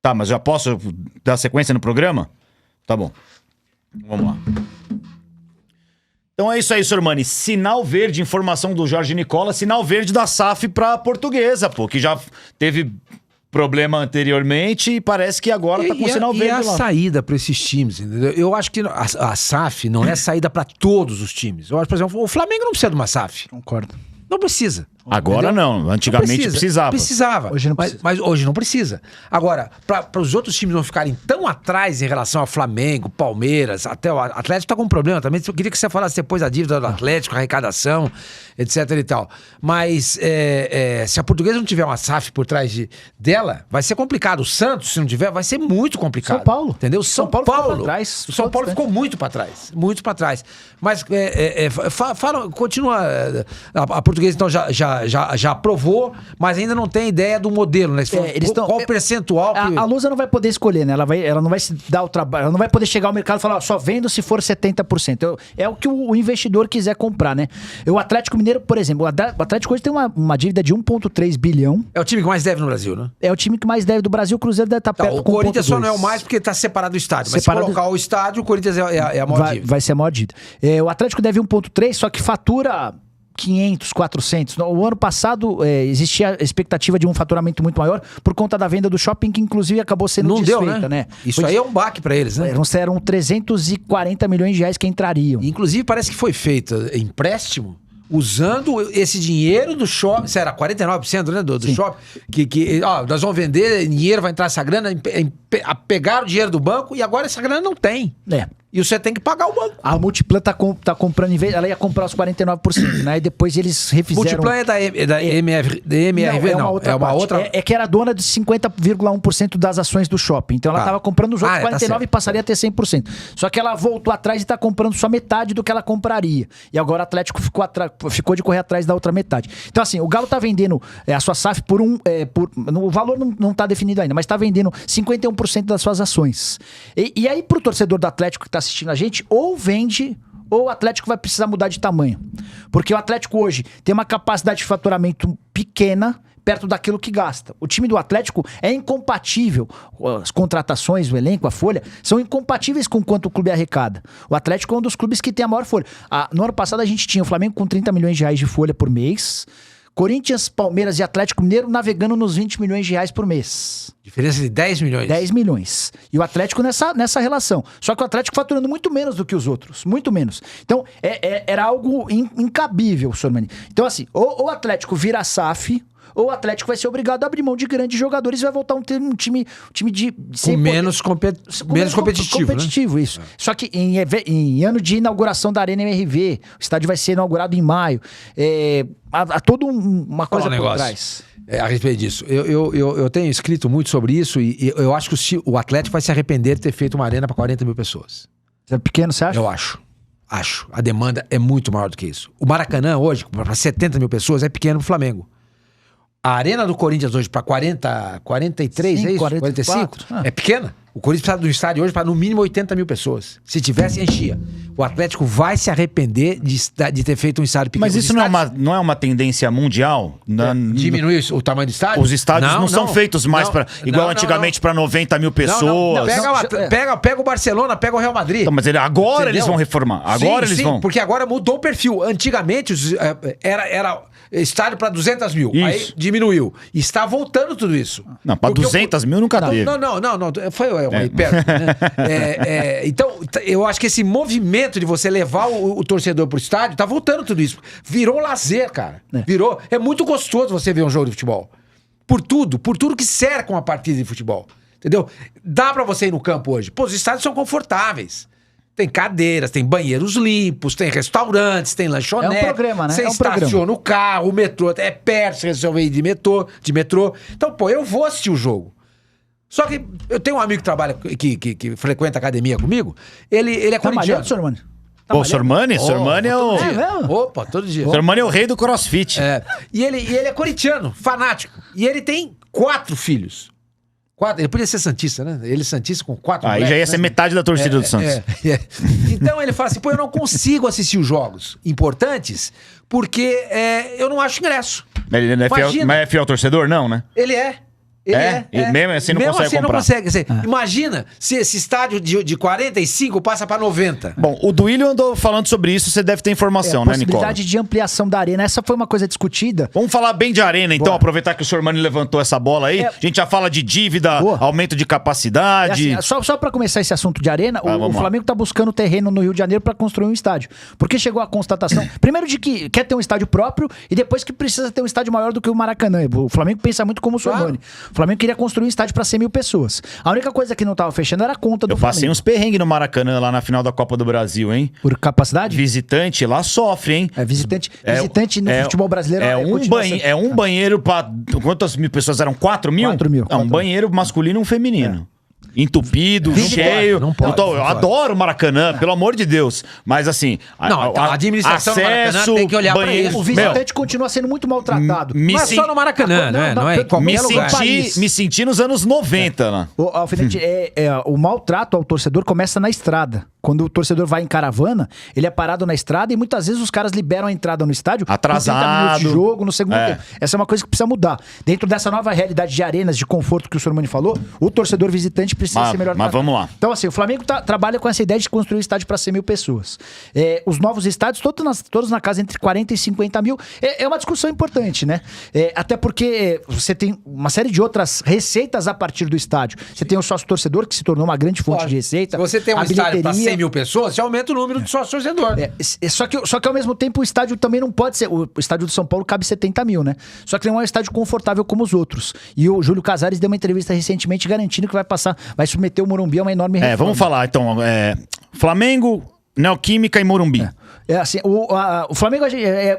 Tá, mas já posso dar sequência no programa? Tá bom. Vamos lá. Então é isso aí, Sormani. Sinal verde, informação do Jorge Nicola, sinal verde da SAF pra Portuguesa, pô, que já teve problema anteriormente e parece que agora tá com sinal verde lá. E a saída pra esses times, entendeu? Eu acho que a SAF não é saída pra todos os times. Eu acho, por exemplo, o Flamengo não precisa de uma SAF. Concordo. Não precisa. Agora não, antigamente precisava. Precisava, Hoje não precisa. mas hoje não precisa. Agora, para os outros times não ficarem tão atrás em relação ao Flamengo, Palmeiras, até o Atlético tá com um problema também. Eu queria que você falasse depois da dívida do Atlético, arrecadação, etc e tal. Mas se a Portuguesa não tiver uma SAF por trás dela, vai ser complicado. O Santos, se não tiver, vai ser muito complicado. São Paulo. Entendeu? São Paulo ficou pra trás. O São Paulo ficou muito para trás. Muito para trás. Mas continua. A Portuguesa, então, já aprovou, mas ainda não tem ideia do modelo, né? Qual o percentual que... A Lusa não vai poder escolher, né? Ela não vai se dar o trabalho, ela não vai poder chegar ao mercado e falar, ó, só vendo se for 70%. É o que o investidor quiser comprar, né? O Atlético Mineiro, por exemplo, o Atlético hoje tem uma dívida de 1,3 bilhão. É o time que mais deve no Brasil, né? É o time que mais deve do Brasil, o Cruzeiro deve estar perto. O Corinthians só não é o mais porque tá separado do estádio. Mas se colocar o estádio, o Corinthians é a maior dívida. Vai ser a maior dívida. O Atlético deve 1,3, só que fatura 500, 400. O ano passado existia a expectativa de um faturamento muito maior por conta da venda do shopping, que inclusive acabou sendo desfeita, né? Isso aí é um baque pra eles, né? Eram 340 milhões de reais que entrariam. Inclusive parece que foi feito empréstimo usando esse dinheiro do shopping. Isso era 49%, né, do shopping. Nós vamos vender, dinheiro, vai entrar essa grana, pegaram o dinheiro do banco e agora essa grana não tem. E você tem que pagar o banco. A Multiplan tá comprando, em vez, ela ia comprar os 49%, né? E depois eles refizeram... Multiplan é da MRV, não. É uma outra... É que era dona de 50,1% das ações do shopping. Então ela tava comprando os outros 49% e passaria a ter 100%. Só que ela voltou atrás e tá comprando só metade do que ela compraria. E agora o Atlético ficou de correr atrás da outra metade. Então assim, o Galo tá vendendo a sua SAF o valor não tá definido ainda, mas tá vendendo 51% das suas ações. E aí pro torcedor do Atlético que tá assistindo a gente, ou vende, ou o Atlético vai precisar mudar de tamanho. Porque o Atlético hoje tem uma capacidade de faturamento pequena, perto daquilo que gasta. O time do Atlético é incompatível. As contratações, o elenco, a folha, são incompatíveis com quanto o clube arrecada. O Atlético é um dos clubes que tem a maior folha. No ano passado a gente tinha o Flamengo com 30 milhões de reais de folha por mês, Corinthians, Palmeiras e Atlético Mineiro navegando nos 20 milhões de reais por mês. Diferença de 10 milhões. 10 milhões. E o Atlético nessa relação. Só que o Atlético faturando muito menos do que os outros. Muito menos. Então, era algo incabível, Sormani. Então, assim, ou o Atlético vira SAF, ou o Atlético vai ser obrigado a abrir mão de grandes jogadores e vai voltar a ter um time de com menos competitivo, né? Isso. Só que em ano de inauguração da Arena MRV, o estádio vai ser inaugurado em maio. Há toda uma coisa por trás. A respeito disso. Eu tenho escrito muito sobre isso e eu acho que o Atlético vai se arrepender de ter feito uma arena para 40 mil pessoas. É pequeno, você acha? Eu acho. A demanda é muito maior do que isso. O Maracanã hoje, para 70 mil pessoas, é pequeno pro Flamengo. A arena do Corinthians hoje para 43, é isso? 45? É pequena. O Corinthians precisa do estádio hoje para no mínimo 80 mil pessoas. Se tivesse, enchia. O Atlético vai se arrepender de ter feito um estádio pequeno. Mas isso não é uma tendência mundial? Diminuir o tamanho do estádio? Os estádios não são feitos mais igual antigamente para 90 mil pessoas. Pega o Barcelona, pega o Real Madrid. Então, mas agora eles vão reformar. Agora eles vão. Porque agora mudou o perfil. Antigamente era estádio para 200 mil. Isso. Aí diminuiu. E está voltando tudo isso. Não, para 200 mil nunca teve. Não. Foi aí perto. Né? Então, eu acho que esse movimento de você levar o torcedor pro estádio, tá voltando tudo isso. Virou lazer, cara. Virou. É muito gostoso você ver um jogo de futebol. Por tudo que cerca uma partida de futebol. Entendeu? Dá pra você ir no campo hoje. Pô, os estádios são confortáveis. Tem cadeiras, tem banheiros limpos, tem restaurantes, tem lanchonete. É um programa, né? Você estaciona o carro, o metrô é perto, você resolve ir de metrô. Então, pô, eu vou assistir o jogo. Só que eu tenho um amigo que trabalha, que frequenta academia comigo, ele é corintiano. Sormani? Pô, Sormani é o... Opa, todo dia. Sormani é o rei do crossfit. E ele é corintiano, fanático. E ele tem 4 filhos. 4, ele podia ser santista, né? Ele santista com 4 Aí já ia ser metade da torcida do Santos. Então ele fala assim, pô, eu não consigo assistir os jogos importantes porque eu não acho ingresso. Mas ele não é fiel, mas é fiel torcedor? Não, né? Ele é. Mesmo assim não mesmo consegue assim comprar. não consegue. Imagina se esse estádio de 45 passa para 90. Bom, o Duílio andou falando sobre isso, você deve ter informação, né, Nicola? Possibilidade de ampliação da arena. Essa foi uma coisa discutida. Vamos falar bem de arena, então, aproveitar que o senhor Mani levantou essa bola aí. A gente já fala de dívida, aumento de capacidade. Assim, só para começar esse assunto de arena, o Flamengo tá buscando terreno no Rio de Janeiro para construir um estádio. Porque chegou a constatação, primeiro de que quer ter um estádio próprio e depois que precisa ter um estádio maior do que o Maracanã. O Flamengo pensa muito como o Sormani. O Flamengo queria construir um estádio para 100 mil pessoas. A única coisa que não tava fechando era a conta do Flamengo. Eu passei uns perrengues no Maracanã lá na final da Copa do Brasil, hein? Por capacidade? Visitante lá sofre, hein? Visitante no futebol brasileiro é um banheiro para quantas mil pessoas eram? 4 mil? 4 mil. Um banheiro masculino e um feminino. Entupido, cheio. Não pode. Eu adoro o Maracanã, pelo amor de Deus. Mas assim, a administração do Maracanã tem que olhar pra isso. O visitante continua sendo muito maltratado. Não é só no Maracanã, não é em qualquer lugar. Me senti nos anos 90 lá. Alfinete, o maltrato ao torcedor começa na estrada. Quando o torcedor vai em caravana, ele é parado na estrada e muitas vezes os caras liberam a entrada no estádio atrasado, com 30 minutos de jogo no segundo tempo. Essa é uma coisa que precisa mudar. Dentro dessa nova realidade de arenas, de conforto que o Sormani falou, o torcedor visitante precisa ser melhor. Mas vamos lá. Então assim, o Flamengo trabalha com essa ideia de construir um estádio para 100 mil pessoas. Os novos estádios, todos na casa entre 40 e 50 mil, é uma discussão importante, né? Até porque você tem uma série de outras receitas a partir do estádio. Você tem o sócio-torcedor, que se tornou uma grande fonte de receita. Se você tem um estádio para 100 mil pessoas, você aumenta o número de sócio-torcedor. Só que ao mesmo tempo o estádio também não pode ser... O estádio do São Paulo cabe 70 mil, né? Só que não é um estádio confortável como os outros. E o Júlio Casares deu uma entrevista recentemente garantindo que vai submeter o Morumbi a uma enorme reforma. Vamos falar então. Flamengo, Neoquímica e Morumbi. Assim, o Flamengo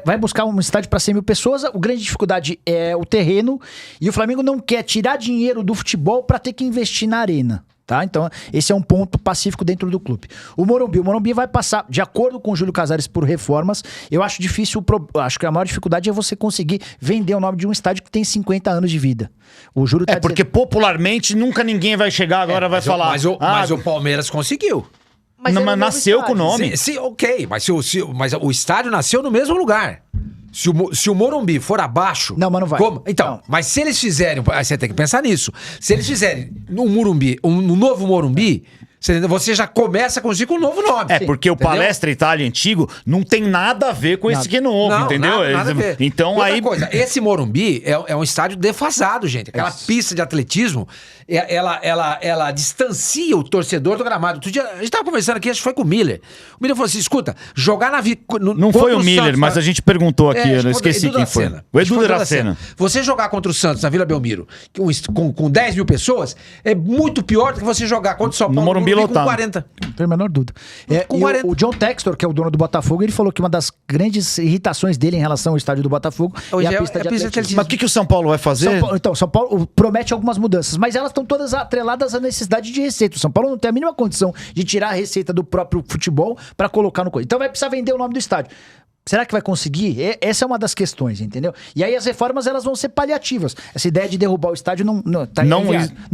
vai buscar um estádio para 100 mil pessoas. A grande dificuldade é o terreno. E o Flamengo não quer tirar dinheiro do futebol para ter que investir na arena. Tá? Então, esse é um ponto pacífico dentro do clube. O Morumbi vai passar, de acordo com o Júlio Casares, por reformas. Eu acho difícil, acho que a maior dificuldade é você conseguir vender o nome de um estádio que tem 50 anos de vida. O Júlio tá porque popularmente nunca ninguém vai chegar agora vai falar. Mas o Palmeiras conseguiu. Mas nasceu com o nome. Ok, mas o estádio nasceu no mesmo lugar. Se o Morumbi for abaixo... Não, mas não vai. Como? Então, não. Mas se eles fizerem... Você tem que pensar nisso. Se eles fizerem um novo Morumbi... Você já começa com um novo nome. Porque o Palestra Itália antigo não tem nada a ver com esse que é novo, entendeu? Nada a ver. Então outra coisa, esse Morumbi é um estádio defasado, gente. Aquela pista de atletismo, ela distancia o torcedor do gramado. Outro dia, a gente tava conversando aqui, acho que foi com o Miller. O Miller falou assim, escuta, jogar na... Não foi o Miller, Santos, mas a gente perguntou aqui, eu não esqueci quem foi. O Edu Dracena. Você jogar contra o Santos na Vila Belmiro com 10 mil pessoas é muito pior do que você jogar contra o São Paulo Morumbi com 40. Não tem a menor dúvida. Com 40. O John Textor, que é o dono do Botafogo, ele falou que uma das grandes irritações dele em relação ao estádio do Botafogo é a pista de atletismo. Mas o que o São Paulo vai fazer? São Paulo promete algumas mudanças, mas elas estão todas atreladas à necessidade de receita. O São Paulo não tem a mínima condição de tirar a receita do próprio futebol para colocar no coisa. Então vai precisar vender o nome do estádio. Será que vai conseguir? Essa é uma das questões, entendeu? E aí as reformas elas vão ser paliativas. Essa ideia de derrubar o estádio não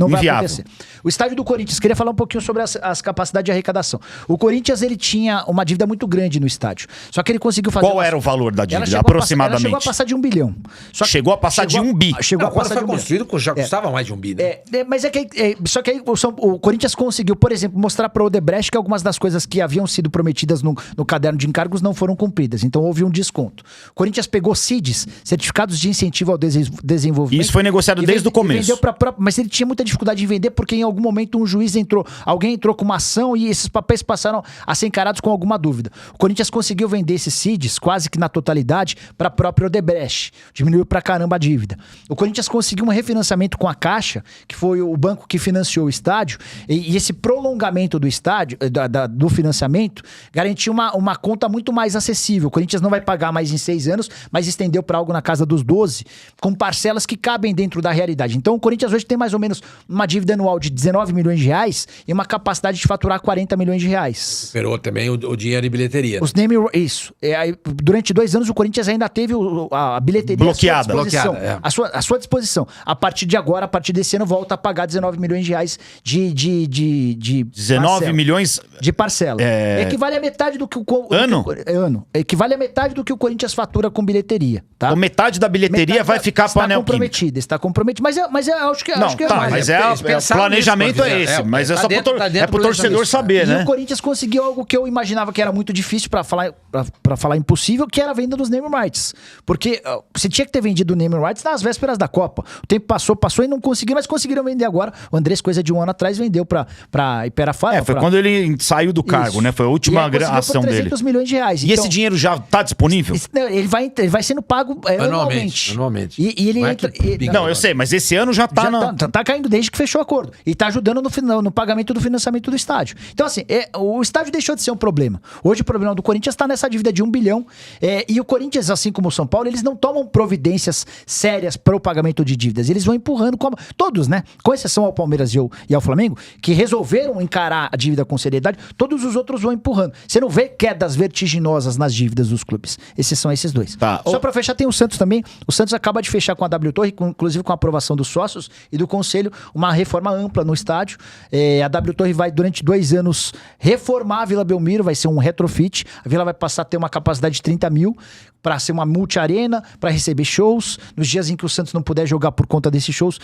vai acontecer. O estádio do Corinthians, queria falar um pouquinho sobre as capacidades de arrecadação. O Corinthians, ele tinha uma dívida muito grande no estádio. Só que ele conseguiu fazer... Qual era o valor da dívida, aproximadamente? Ela chegou a passar de 1 bilhão. Chegou a passar de 1 bi. Chegou a passar de 1 construído, já custava mais de 1 bi, né? Mas só que aí o Corinthians conseguiu, por exemplo, mostrar para o Odebrecht que algumas das coisas que haviam sido prometidas no caderno de encargos não foram cumpridas. Então houve um desconto. O Corinthians pegou CIDs, certificados de incentivo ao desenvolvimento. Isso foi negociado desde o começo. Mas ele tinha muita dificuldade em vender porque em algum momento alguém entrou com uma ação e esses papéis passaram a ser encarados com alguma dúvida. O Corinthians conseguiu vender esses CIDs quase que na totalidade para a própria Odebrecht. Diminuiu pra caramba a dívida. O Corinthians conseguiu um refinanciamento com a Caixa, que foi o banco que financiou o estádio, e esse prolongamento do estádio, do financiamento, garantiu uma conta muito mais acessível. O Corinthians não vai pagar mais em 6 anos, mas estendeu para algo na casa dos 12, com parcelas que cabem dentro da realidade. Então o Corinthians hoje tem mais ou menos uma dívida anual de 19 milhões de reais e uma capacidade de faturar 40 milhões de reais. Esperou também o dinheiro de bilheteria. Os name... Isso. Aí, durante 2 anos, o Corinthians ainda teve a bilheteria bloqueada. À sua disposição. A partir de agora, a partir desse ano, volta a pagar 19 milhões de reais de 19 parcela. milhões... De parcela. Equivale a metade do que o... Ano? Ano. Equivale a metade do que o Corinthians fatura com bilheteria, tá? Então, metade da bilheteria vai ficar para a Neoquímica. Está comprometido. Mas acho que não, acho que tá, mas o planejamento é esse. Mas é só pro torcedor saber, né? E o Corinthians conseguiu algo que eu imaginava que era muito difícil para falar impossível, que era a venda dos name rights. Porque você tinha que ter vendido o name rights nas vésperas da Copa. O tempo passou e não conseguiram, mas conseguiram vender agora. O Andrés, coisa de um ano atrás, vendeu para Iperafara. Foi quando ele saiu do cargo, né? Foi a última ação dele. 300 milhões de reais. E então, esse dinheiro já está disponível? Ele vai sendo pago anualmente. E ele entra... Não, eu sei, mas esse ano já tá... Tá caindo desde que fechou o acordo. E tá ajudando no pagamento do financiamento do estádio. Então, assim, o estádio deixou de ser um problema. Hoje o problema do Corinthians tá nessa dívida de 1 bilhão. E o Corinthians, assim como o São Paulo, eles não tomam providências sérias para o pagamento de dívidas. Eles vão empurrando, todos, né? Com exceção ao Palmeiras e ao Flamengo, que resolveram encarar a dívida com seriedade, todos os outros vão empurrando. Você não vê quedas vertiginosas nas dívidas dos clubes. Esses são esses dois. Tá. Só para fechar, tem o Santos também. O Santos acaba de fechar com a W Torre, inclusive com a aprovação dos sócios e do conselho, uma reforma ampla no estádio. A W Torre vai, durante 2 anos, reformar a Vila Belmiro, vai ser um retrofit. A Vila vai passar a ter uma capacidade de 30 mil para ser uma multi-arena, para receber shows. Nos dias em que o Santos não puder jogar por conta desses shows,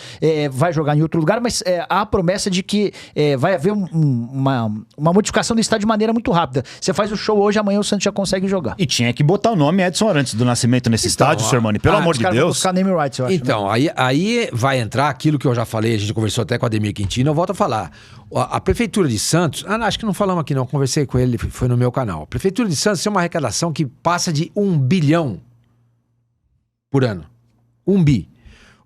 vai jogar em outro lugar, mas há a promessa de que vai haver uma modificação do estádio de maneira muito rápida. Você faz o show hoje, amanhã o Santos já consegue jogar. E tinha que botar o nome Edson Arantes do Nascimento nesse estádio, Sormani, pelo amor de Deus. Buscar name rights, eu acho, então, né? aí vai entrar aquilo que eu já falei, a gente conversou até com o Ademir Quintino, eu volto a falar. A Prefeitura de Santos, acho que não falamos aqui não, conversei com ele, foi no meu canal. A Prefeitura de Santos tem uma arrecadação que passa de 1 bilhão por ano. 1 bi.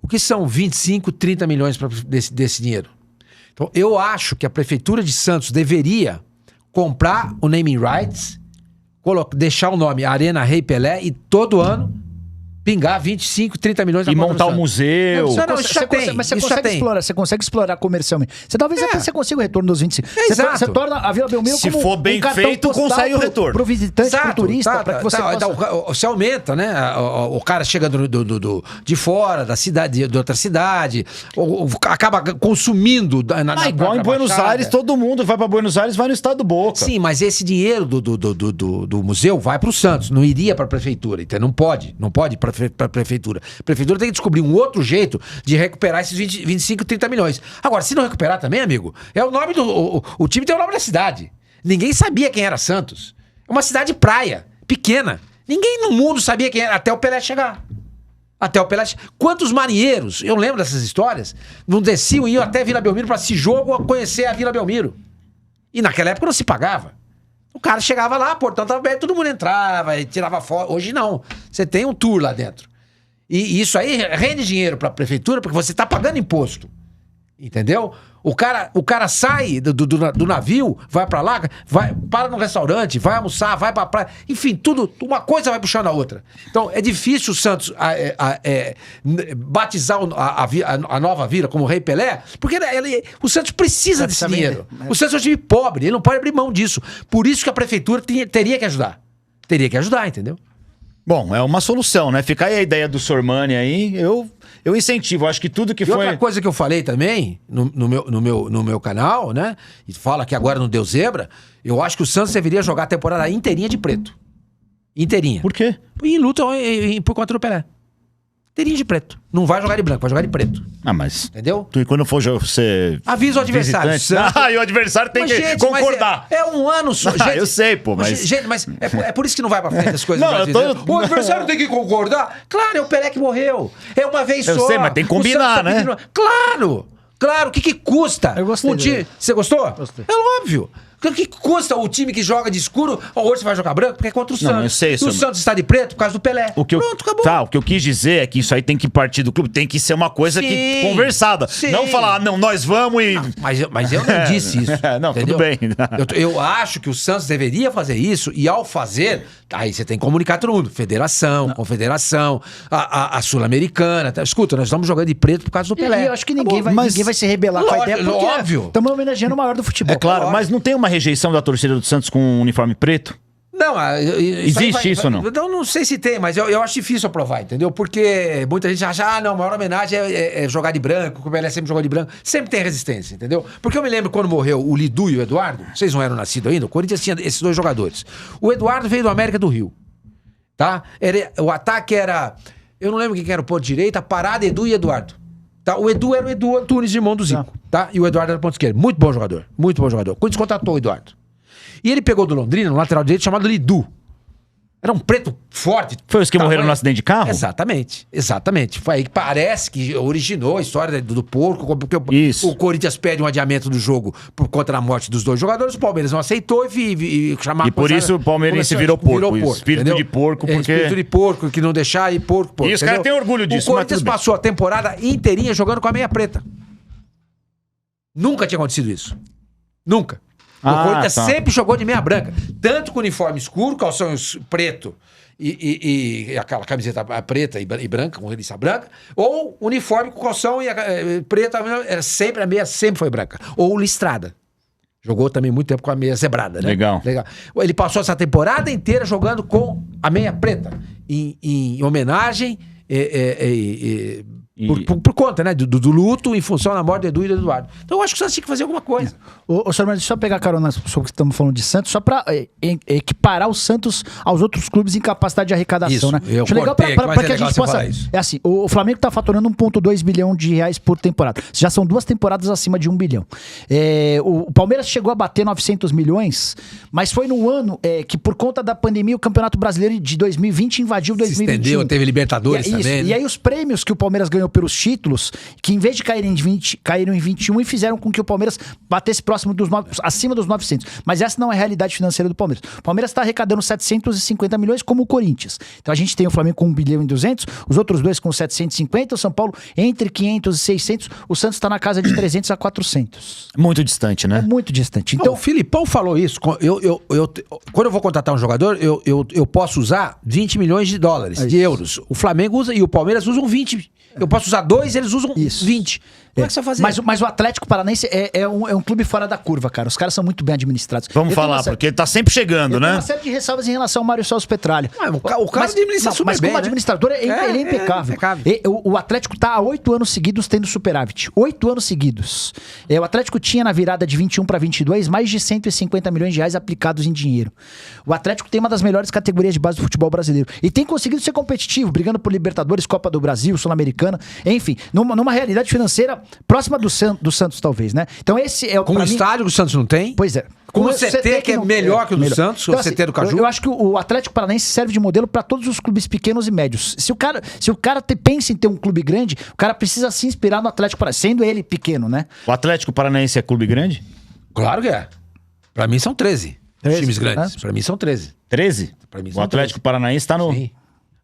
O que são 25, 30 milhões desse dinheiro? Então, eu acho que a Prefeitura de Santos deveria comprar o naming rights, deixar o nome Arena Rei Pelé e todo ano pingar 25, 30 milhões e montar um museu. Você consegue explorar comercialmente. Talvez até você consiga o retorno dos 25. Você torna a Vila Belmiro como for bem feito, consegue o retorno. Pro visitante, pro turista, para que você possa... Você aumenta, né? O cara chega de fora, da cidade, de outra cidade, acaba consumindo igual em Buenos Aires, todo mundo vai para Buenos Aires, vai no estado do Boca. Sim, mas esse dinheiro do museu vai pro Santos, não iria pra prefeitura, então não pode para a prefeitura. A prefeitura tem que descobrir um outro jeito de recuperar esses 25, 30 milhões. Agora, se não recuperar também, amigo, é o nome o time tem o nome da cidade. Ninguém sabia quem era Santos. É uma cidade praia, pequena. Ninguém no mundo sabia quem era, até o Pelé chegar. Quantos marinheiros, eu lembro dessas histórias, não desciam e iam até Vila Belmiro para esse jogo conhecer a Vila Belmiro. E naquela época não se pagava. O cara chegava lá, portão estava aberto, todo mundo entrava e tirava foto. Hoje não. Você tem um tour lá dentro. E isso aí rende dinheiro para a prefeitura porque você está pagando imposto. Entendeu? O cara sai do navio, vai para lá, para no restaurante, vai almoçar, vai pra praia. Enfim, tudo, uma coisa vai puxando a outra. Então, é difícil o Santos batizar a nova vila como Rei Pelé, porque o Santos precisa desse dinheiro. O Santos é um time pobre, ele não pode abrir mão disso. Por isso que a prefeitura teria que ajudar. Teria que ajudar, entendeu? Bom, é uma solução, né? Fica aí a ideia do Sormani aí, eu incentivo, acho que tudo que foi... Outra coisa que eu falei também, no meu canal, né? E fala que agora não deu zebra, eu acho que o Santos deveria jogar a temporada inteirinha de preto. Inteirinha. Por quê? Em luta por conta do Pelé. Inteirinha de preto. Não vai jogar de branco, vai jogar de preto. Mas... Entendeu? E quando for você... Avisa o adversário. E o adversário tem que concordar. É um ano só. Gente, eu sei, pô, mas... Gente, mas é por isso que não vai pra frente as coisas. Não, O adversário tem que concordar. Claro, é o Pelé que morreu. É uma vez só. Eu sei, mas tem que combinar, né? Claro. O que custa? Eu gostei. Você gostou? Gostei. É óbvio. O que custa o time que joga de escuro? Hoje você vai jogar branco? Porque é contra o Santos. Eu sei, o Santos está de preto por causa do Pelé. Pronto, acabou. O que eu quis dizer é que isso aí tem que partir do clube, tem que ser uma coisa conversada. Sim. Não falar, não, nós vamos e... Mas eu não disse isso. Não, entendeu? tudo bem. Eu acho que o Santos deveria fazer isso e ao fazer, aí você tem que comunicar todo mundo. Federação, confederação, a Sul-Americana. Escuta, nós estamos jogando de preto por causa do Pelé. Eu acho que ninguém vai vai se rebelar com a ideia, porque óbvio. Estamos homenageando o maior do futebol. É claro, mas não tem uma rejeição da torcida do Santos com um uniforme preto? Não, existe isso ou não? Não sei se tem, mas eu acho difícil aprovar, entendeu? Porque muita gente acha, não, a maior homenagem é jogar de branco, como ele sempre jogou de branco. Sempre tem resistência, entendeu? Porque eu me lembro quando morreu o Lidu e o Eduardo, vocês não eram nascidos ainda, o Corinthians tinha esses dois jogadores. O Eduardo veio do América do Rio, tá? O ataque era, eu não lembro quem era o ponto direito, a parada Edu e Eduardo. Tá? O Edu era o Edu Antunes, irmão do Zico, tá? E o Eduardo era o ponto esquerdo. Muito bom jogador, muito bom jogador. O Corinthians contratou o Eduardo. E ele pegou do Londrina, no lateral direito, chamado Lidu. Era um preto forte. Foi os que morreram no acidente de carro? Exatamente, exatamente. Foi aí que parece que originou a história do porco, porque o Corinthians pede um adiamento do jogo por conta da morte dos dois jogadores, o Palmeiras não aceitou e chamava... E por isso o palmeirense virou porco. Espírito entendeu? de porco, porque... Espírito de porco, que não deixar ir porco. E os caras têm orgulho disso, O Corinthians passou a temporada inteirinha jogando com a meia preta. Nunca tinha acontecido isso. Nunca. O Corinthians sempre jogou de meia branca. Tanto com uniforme escuro, calção preto e aquela camiseta preta e branca, com reliça branca, ou uniforme com calção e preta, a meia sempre foi branca. Ou listrada. Jogou também muito tempo com a meia zebrada, né? Legal. Ele passou essa temporada inteira jogando com a meia preta, em homenagem por conta, né? Do luto em função da morte do Edu e do Eduardo. Então eu acho que o Santos tinha que fazer alguma coisa. Ô, senhor, mas deixa eu pegar carona sobre o que estamos falando de Santos, só para equiparar o Santos aos outros clubes em capacidade de arrecadação, isso, né? Eu acho legal para que a gente possa... É assim, o Flamengo está faturando 1,2 bilhão de reais por temporada. Já são 2 temporadas acima de 1 bilhão. O Palmeiras chegou a bater 900 milhões, mas foi no ano que, por conta da pandemia, o Campeonato Brasileiro de 2020 invadiu 2021. Se estendeu, teve Libertadores também. Né? E aí os prêmios que o Palmeiras ganhou pelos títulos, que em vez de caírem em 20, caíram em 21 e fizeram com que o Palmeiras batesse próximo acima dos 900. Mas essa não é a realidade financeira do Palmeiras. O Palmeiras está arrecadando 750 milhões como o Corinthians. Então a gente tem o Flamengo com 1 bilhão e 200, os outros dois com 750, o São Paulo entre 500 e 600, o Santos está na casa de 300 a 400. Muito distante, né? É muito distante. Então, o Filipão falou isso. Quando eu vou contratar um jogador, eu posso usar 20 milhões de dólares, de euros. O Flamengo usa e o Palmeiras usam 20. Eu posso usar 2, eles usam 20. Como é que você vai fazer? Mas o Atlético Paranaense é um clube fora da curva, cara. Os caras são muito bem administrados. Vamos falar, porque ele tá sempre chegando, né? Tem uma série de ressalvas em relação ao Mário Celso Petralha. O cara administra super mas bem, como administrador, ele é impecável. O Atlético tá há 8 anos seguidos tendo superávit. 8 anos seguidos. O Atlético tinha na virada de 21 para 22 mais de 150 milhões de reais aplicados em dinheiro. O Atlético tem uma das melhores categorias de base do futebol brasileiro. E tem conseguido ser competitivo, brigando por Libertadores, Copa do Brasil, Sul-Americana. Enfim, numa realidade financeira próxima do Santos, talvez, né? Então esse é o... Com o estádio que o Santos não tem? Pois é. Com o CT que é melhor que o do Santos, então, o CT do Caju? Eu acho que o Atlético Paranaense serve de modelo para todos os clubes pequenos e médios. Se o cara pensa em ter um clube grande, o cara precisa se inspirar no Atlético Paranaense, sendo ele pequeno, né? O Atlético Paranaense é clube grande? Claro que é. Pra mim são 13 times grandes. Né? Pra mim são 13. 13? Pra mim são o Atlético 13. Paranaense tá no... Sim.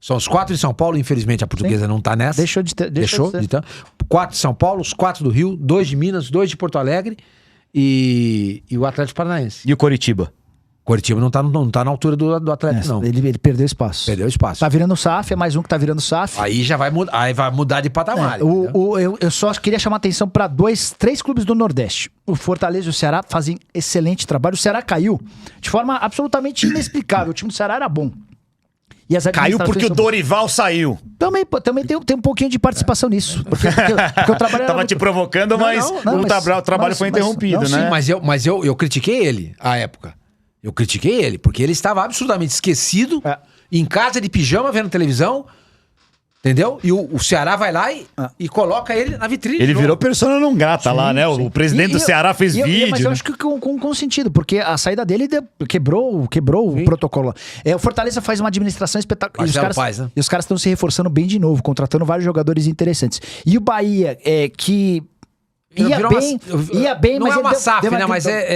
São os 4 de São Paulo, infelizmente a portuguesa não tá nessa. Deixou de ter. 4 de São Paulo, os 4 do Rio, 2 de Minas, 2 de Porto Alegre e o Atlético Paranaense. E o Coritiba? Coritiba não tá na altura do Atlético, não. Ele perdeu espaço. Perdeu espaço. Tá virando o SAF, é mais um que tá virando o SAF. Aí já vai mudar, vai mudar de patamar. Eu só queria chamar atenção para 3 clubes do Nordeste. O Fortaleza e o Ceará fazem excelente trabalho. O Ceará caiu de forma absolutamente inexplicável. O time do Ceará era bom. Caiu porque o Dorival saiu. Também tem um pouquinho de participação nisso. Porque o trabalho tava te provocando, mas o trabalho foi interrompido, né? Sim, mas eu critiquei ele à época. Eu critiquei ele, porque ele estava absolutamente esquecido, em casa de pijama, vendo televisão, entendeu? E o Ceará vai lá e coloca ele na vitrine. Ele virou persona não grata lá, né? Sim. O presidente do Ceará fez vídeo. Mas eu acho que com sentido, porque a saída dele quebrou o protocolo. O Fortaleza faz uma administração espetacular. E os caras estão se reforçando bem de novo, contratando vários jogadores interessantes. E o Bahia, que... Ia bem, não mas é uma SAF, né?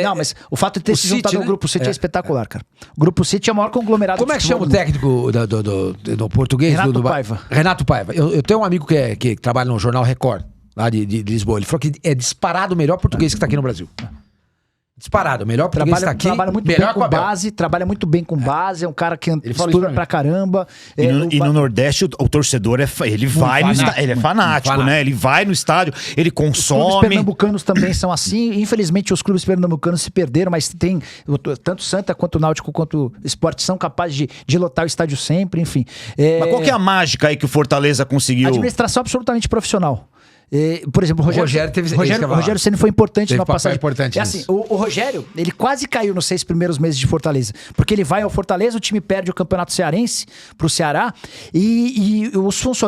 Não, mas o fato de ter se juntado no Grupo City é espetacular, cara. O Grupo City é o maior conglomerado. Como é que chama o técnico do português? Renato Paiva. Renato Paiva. Eu tenho um amigo que trabalha no jornal Record, lá de Lisboa. Ele falou que é disparado o melhor português que tá aqui no Brasil. Disparado, o melhor português está aqui. Trabalha muito bem com base, trabalha muito bem com base, é um cara que estuda pra caramba. E no Nordeste o torcedor ele vai no estádio, ele é fanático, né? Ele vai no estádio, ele consome. Os clubes pernambucanos também são assim. Infelizmente os clubes pernambucanos se perderam, mas tem tanto Santa quanto o Náutico quanto o Sport são capazes de lotar o estádio sempre, enfim. Mas qual que é a mágica aí que o Fortaleza conseguiu? Administração absolutamente profissional. Por exemplo, o Rogério Ceni foi importante numa passagem. Importante assim, o Rogério, ele quase caiu nos 6 primeiros meses de Fortaleza. Porque ele vai ao Fortaleza, o time perde o Campeonato Cearense pro Ceará e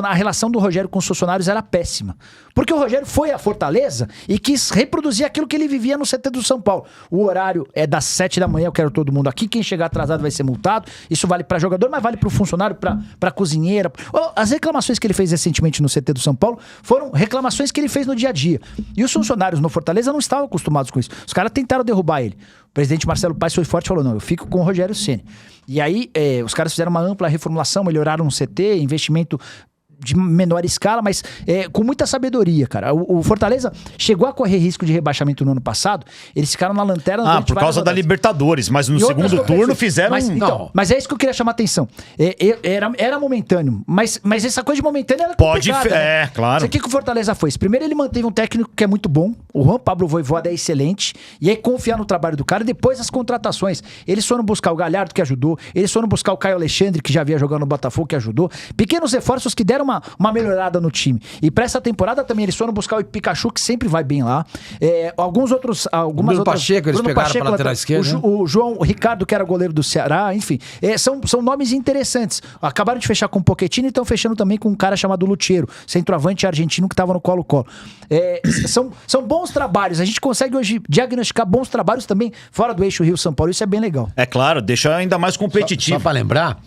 a relação do Rogério com os funcionários era péssima. Porque o Rogério foi a Fortaleza e quis reproduzir aquilo que ele vivia no CT do São Paulo. O horário é das 7 da manhã, eu quero todo mundo aqui. Quem chegar atrasado vai ser multado. Isso vale pra jogador, mas vale pro funcionário, pra cozinheira. As reclamações que ele fez recentemente no CT do São Paulo foram reclamações que ele fez no dia a dia. E os funcionários no Fortaleza não estavam acostumados com isso. Os caras tentaram derrubar ele. O presidente Marcelo Paes foi forte e falou, não, eu fico com o Rogério Ceni. E aí, os caras fizeram uma ampla reformulação, melhoraram o CT, investimento de menor escala, mas com muita sabedoria, cara. O Fortaleza chegou a correr risco de rebaixamento no ano passado. Eles ficaram na lanterna... por causa da Libertadores, mas no segundo turno fizeram... Mas é isso que eu queria chamar a atenção. Era momentâneo, mas essa coisa de momentâneo era complicada, né? Claro. O que o Fortaleza fez? Primeiro ele manteve um técnico que é muito bom, o Juan Pablo Vojvoda é excelente, e aí confiar no trabalho do cara, e depois as contratações. Eles foram buscar o Galhardo, que ajudou, eles foram buscar o Caio Alexandre, que já havia jogado no Botafogo, que ajudou. Pequenos reforços que deram uma melhorada no time. E pra essa temporada também eles foram buscar o Pikachu, que sempre vai bem lá. Bruno Pacheco, eles pegaram pra lateral esquerda. O João Ricardo, que era goleiro do Ceará, enfim. São nomes interessantes. Acabaram de fechar com o Pochettino e estão fechando também com um cara chamado Luthiero, centroavante argentino que estava no Colo-Colo. São bons trabalhos. A gente consegue hoje diagnosticar bons trabalhos também fora do eixo Rio-São Paulo. Isso é bem legal. É claro, deixa ainda mais competitivo. Só pra lembrar,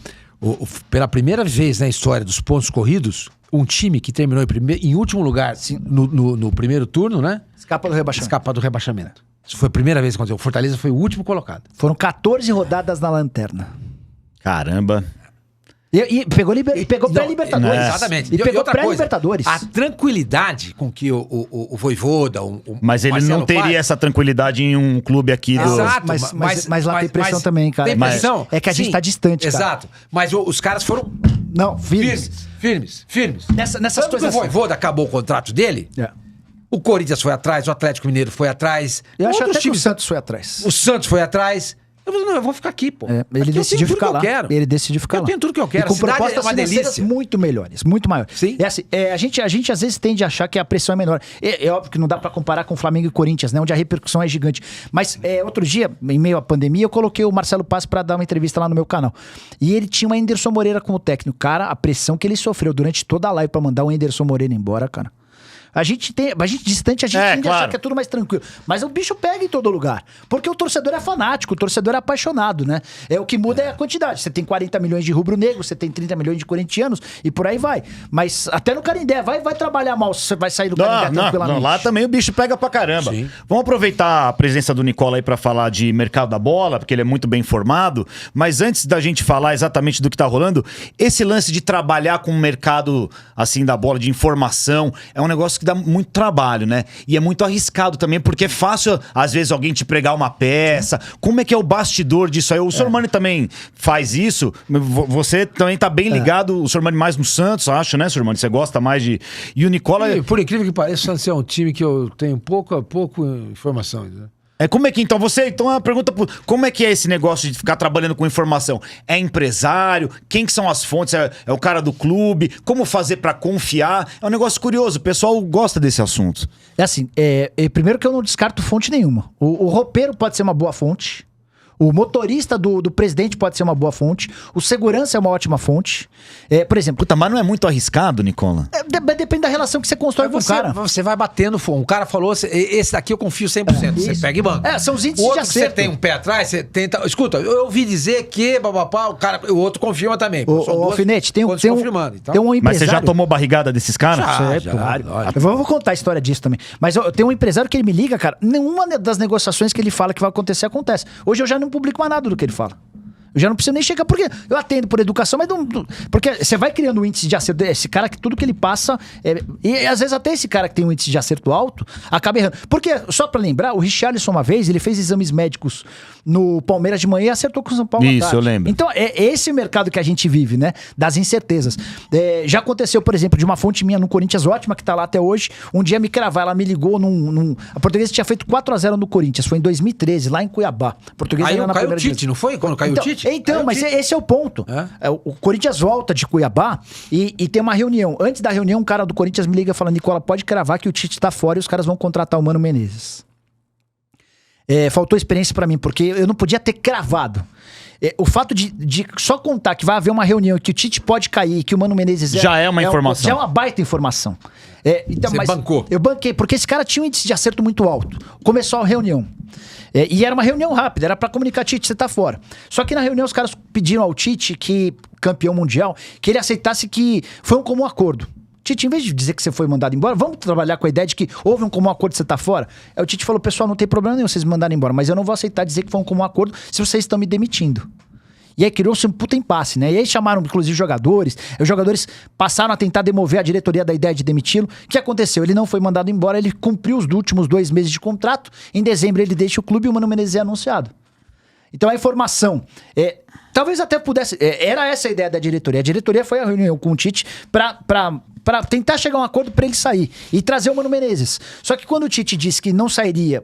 pela primeira vez na história dos pontos corridos, um time que terminou em último lugar no primeiro turno, né? Escapa do rebaixamento. Isso foi a primeira vez que aconteceu. O Fortaleza foi o último colocado. Foram 14 rodadas na lanterna. Caramba. E pegou pré-Libertadores. Exatamente. E pegou pré-Libertadores. A tranquilidade com que o Vojvoda, mas ele Marcelo não teria Paes, essa tranquilidade em um clube aqui do... Exato. Mas lá tem pressão também, cara. Tem pressão. É que a gente tá distante, cara. Exato. Mas os caras foram... Não, firmes. Nessas Tanto coisas... que o Vojvoda acabou o contrato dele... O Corinthians foi atrás, o Atlético Mineiro foi atrás. Eu acho até que o Santos foi atrás. O Santos foi atrás. Eu vou ficar aqui, pô. Ele decidiu ficar lá. Ele decidiu ficar lá. Eu tenho tudo que eu quero. E com propostas financeiras muito melhores, muito maiores. Sim. Assim, a gente às vezes tende a achar que a pressão é menor. É óbvio que não dá pra comparar com Flamengo e Corinthians, né? Onde a repercussão é gigante. Mas outro dia, em meio à pandemia, eu coloquei o Marcelo Paes pra dar uma entrevista lá no meu canal. E ele tinha o Anderson Moreira como técnico. Cara, a pressão que ele sofreu durante toda a live pra mandar o Anderson Moreira embora, cara. A gente distante, a gente tende a achar que é tudo mais tranquilo. Mas o bicho pega em todo lugar. Porque o torcedor é fanático, o torcedor é apaixonado, né? O que muda é a quantidade. Você tem 40 milhões de rubro-negro, você tem 30 milhões de corintianos e por aí vai. Mas até no Canindé, vai trabalhar mal, você vai sair do Canindé tranquilamente. Não, lá também o bicho pega pra caramba. Sim. Vamos aproveitar a presença do Nicola aí pra falar de mercado da bola, porque ele é muito bem informado. Mas antes da gente falar exatamente do que tá rolando, esse lance de trabalhar com o mercado assim da bola, de informação, é um negócio que dá muito trabalho, né? E é muito arriscado também, porque é fácil, às vezes, alguém te pregar uma peça. Como é que é o bastidor disso aí? O Sormani também faz isso. Você também tá bem ligado, o Sormani mais no Santos, acho, né, Sormani? Você gosta mais de... E o Nicola... Por incrível que pareça, o Santos é um time que eu tenho pouco informação, né? Como é que, então, a pergunta, como é que é esse negócio de ficar trabalhando com informação? É empresário? Quem que são as fontes? É o cara do clube? Como fazer pra confiar? É um negócio curioso, o pessoal gosta desse assunto. É assim, primeiro que eu não descarto fonte nenhuma. O roupeiro pode ser uma boa fonte. O motorista do presidente pode ser uma boa fonte. O segurança é uma ótima fonte. Por exemplo... Puta, mas não é muito arriscado, Nicola? Depende da relação que você constrói com o cara. Você vai batendo. Um cara falou, esse daqui eu confio 100%. Você pega e banca. São os índices de acerto. Você tem um pé atrás, você tenta... Escuta, eu ouvi dizer que... o outro confirma também. O Alfinete, tem um empresário... Mas você já tomou barrigada desses caras? Claro. Eu vou contar a história disso também. Mas eu tenho um empresário que ele me liga, cara. Nenhuma das negociações que ele fala que vai acontecer, acontece. Hoje eu já não publico mais nada do que ele fala. Eu já não preciso nem chegar, porque eu atendo por educação, mas não... Porque você vai criando um índice de acerto, esse cara que tudo que ele passa... e às vezes até esse cara que tem um índice de acerto alto, acaba errando. Porque, só pra lembrar, o Richarlison uma vez, ele fez exames médicos no Palmeiras de manhã e acertou com o São Paulo à tarde. Isso, eu lembro. Então, é esse o mercado que a gente vive, né? Das incertezas. Já aconteceu, por exemplo, de uma fonte minha no Corinthians, ótima, que tá lá até hoje, um dia me cravar, ela me ligou A Portuguesa tinha feito 4-0 no Corinthians, foi em 2013, lá em Cuiabá. A Portuguesa aí na caiu o Tite, não foi? Quando caiu o Tite? Então, mas esse é o ponto. O Corinthians volta de Cuiabá e tem uma reunião. Antes da reunião, um cara do Corinthians me liga e fala: Nicola, pode cravar que o Tite tá fora e os caras vão contratar o Mano Menezes. Faltou experiência pra mim, porque eu não podia ter cravado. O fato de só contar que vai haver uma reunião que o Tite pode cair, que o Mano Menezes já é uma informação. Já é uma baita informação. Então, Você bancou. Eu banquei, porque esse cara tinha um índice de acerto muito alto. Começou a reunião. E era uma reunião rápida, era pra comunicar: Tite, você tá fora. Só que na reunião os caras pediram ao Tite, que campeão mundial, que ele aceitasse que foi um comum acordo. Tite, em vez de dizer que você foi mandado embora, vamos trabalhar com a ideia de que houve um comum acordo e você tá fora? Aí o Tite falou: pessoal, não tem problema nenhum vocês me mandarem embora, mas eu não vou aceitar dizer que foi um comum acordo se vocês estão me demitindo. E aí criou-se um puta impasse, né? E aí chamaram, inclusive, jogadores. Os jogadores passaram a tentar demover a diretoria da ideia de demiti-lo. O que aconteceu? Ele não foi mandado embora, ele cumpriu os últimos 2 meses de contrato. Em dezembro ele deixa o clube e o Mano Menezes é anunciado. Então a informação... talvez até pudesse... era essa a ideia da diretoria. A diretoria foi à reunião com o Tite pra tentar chegar a um acordo pra ele sair e trazer o Mano Menezes. Só que quando o Tite disse que não sairia,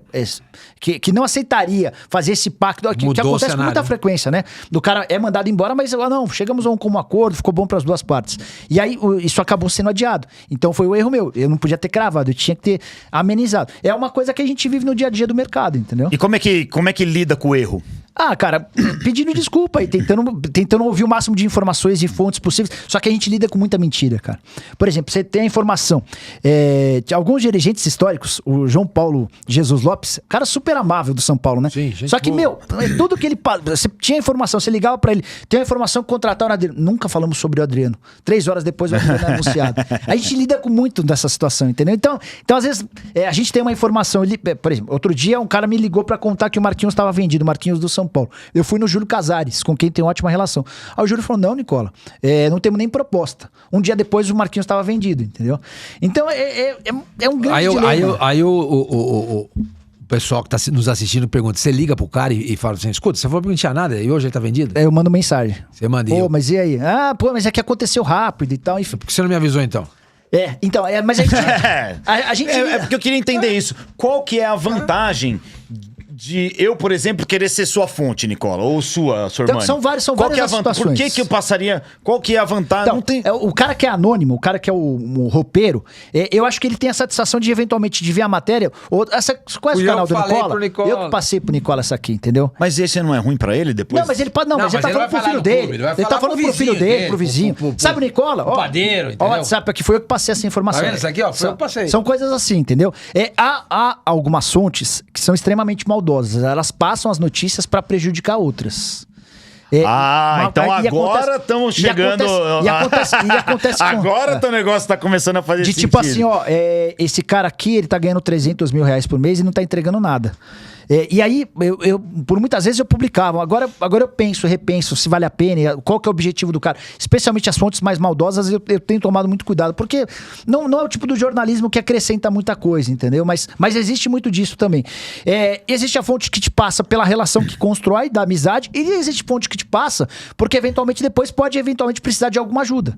que não aceitaria fazer esse pacto, que acontece com muita frequência, né? Do cara é mandado embora, mas não, chegamos a um comum acordo, ficou bom pras duas partes. E aí isso acabou sendo adiado. Então foi o erro meu. Eu não podia ter cravado, eu tinha que ter amenizado. É uma coisa que a gente vive no dia a dia do mercado, entendeu? E como é que lida com o erro? Cara, pedindo desculpa e tentando ouvir o máximo de informações e fontes possíveis. Só que a gente lida com muita mentira, cara. Por exemplo, você tem a informação de alguns dirigentes históricos, o João Paulo Jesus Lopes, cara super amável do São Paulo, né? Sim, gente Só que, boa. tudo que ele... Você tinha informação, você ligava pra ele, tem a informação que contrataram o Adriano. Nunca falamos sobre o Adriano. 3 horas depois o Adriano é anunciado. A gente lida com muito dessa situação, entendeu? Então às vezes, a gente tem uma informação... por exemplo, outro dia um cara me ligou pra contar que o Marquinhos estava vendido, o Marquinhos do São Paulo. Eu fui no Júlio Casares, com quem tem ótima relação. Aí o Júlio falou: não, Nicola, não temos nem proposta. Um dia depois o Marquinhos estava vendido, entendeu? Então é um grande dilema. Aí o pessoal que tá nos assistindo pergunta: você liga pro cara e fala assim: escuta, você falou que não tinha nada e hoje ele tá vendido? Eu mando mensagem. Você manda mas e aí? Mas é que aconteceu rápido e tal, enfim. Por que você não me avisou então? Mas a gente... É porque eu queria entender isso. Qual que é a vantagem de eu, por exemplo, querer ser sua fonte, Nicola, ou sua então, irmã? são várias situações. Por que eu passaria... Qual que é a vantagem? Então, não tem... o cara que é anônimo, o cara que é o roupeiro, eu acho que ele tem a satisfação de eventualmente de ver a matéria. Conhece o canal do Nicola? Eu que passei pro Nicola essa aqui, entendeu? Mas esse não é ruim pra ele depois? Não, mas ele pode... mas ele tá falando pro filho dele. Ele tá falando pro filho dele, pro vizinho. Sabe o Nicola? O padeiro, entendeu? O WhatsApp aqui, foi eu que passei essa informação. Tá vendo isso aqui, ó? Foi eu que passei. São coisas assim, entendeu? Há algumas fontes que são extremamente maldosas. Elas passam as notícias para prejudicar outras. Então agora estamos chegando... E acontece agora o negócio tá começando a fazer sentido. Tipo assim, esse cara aqui, ele tá ganhando 300 mil reais por mês e não tá entregando nada. E aí, eu por muitas vezes eu publicava. Agora eu repenso se vale a pena, qual que é o objetivo do cara. Especialmente as fontes mais maldosas, eu tenho tomado muito cuidado, porque não é o tipo do jornalismo que acrescenta muita coisa, entendeu? Mas existe muito disso também. Existe a fonte que te passa pela relação que constrói, da amizade, e existe fonte que te passa porque eventualmente depois pode precisar de alguma ajuda.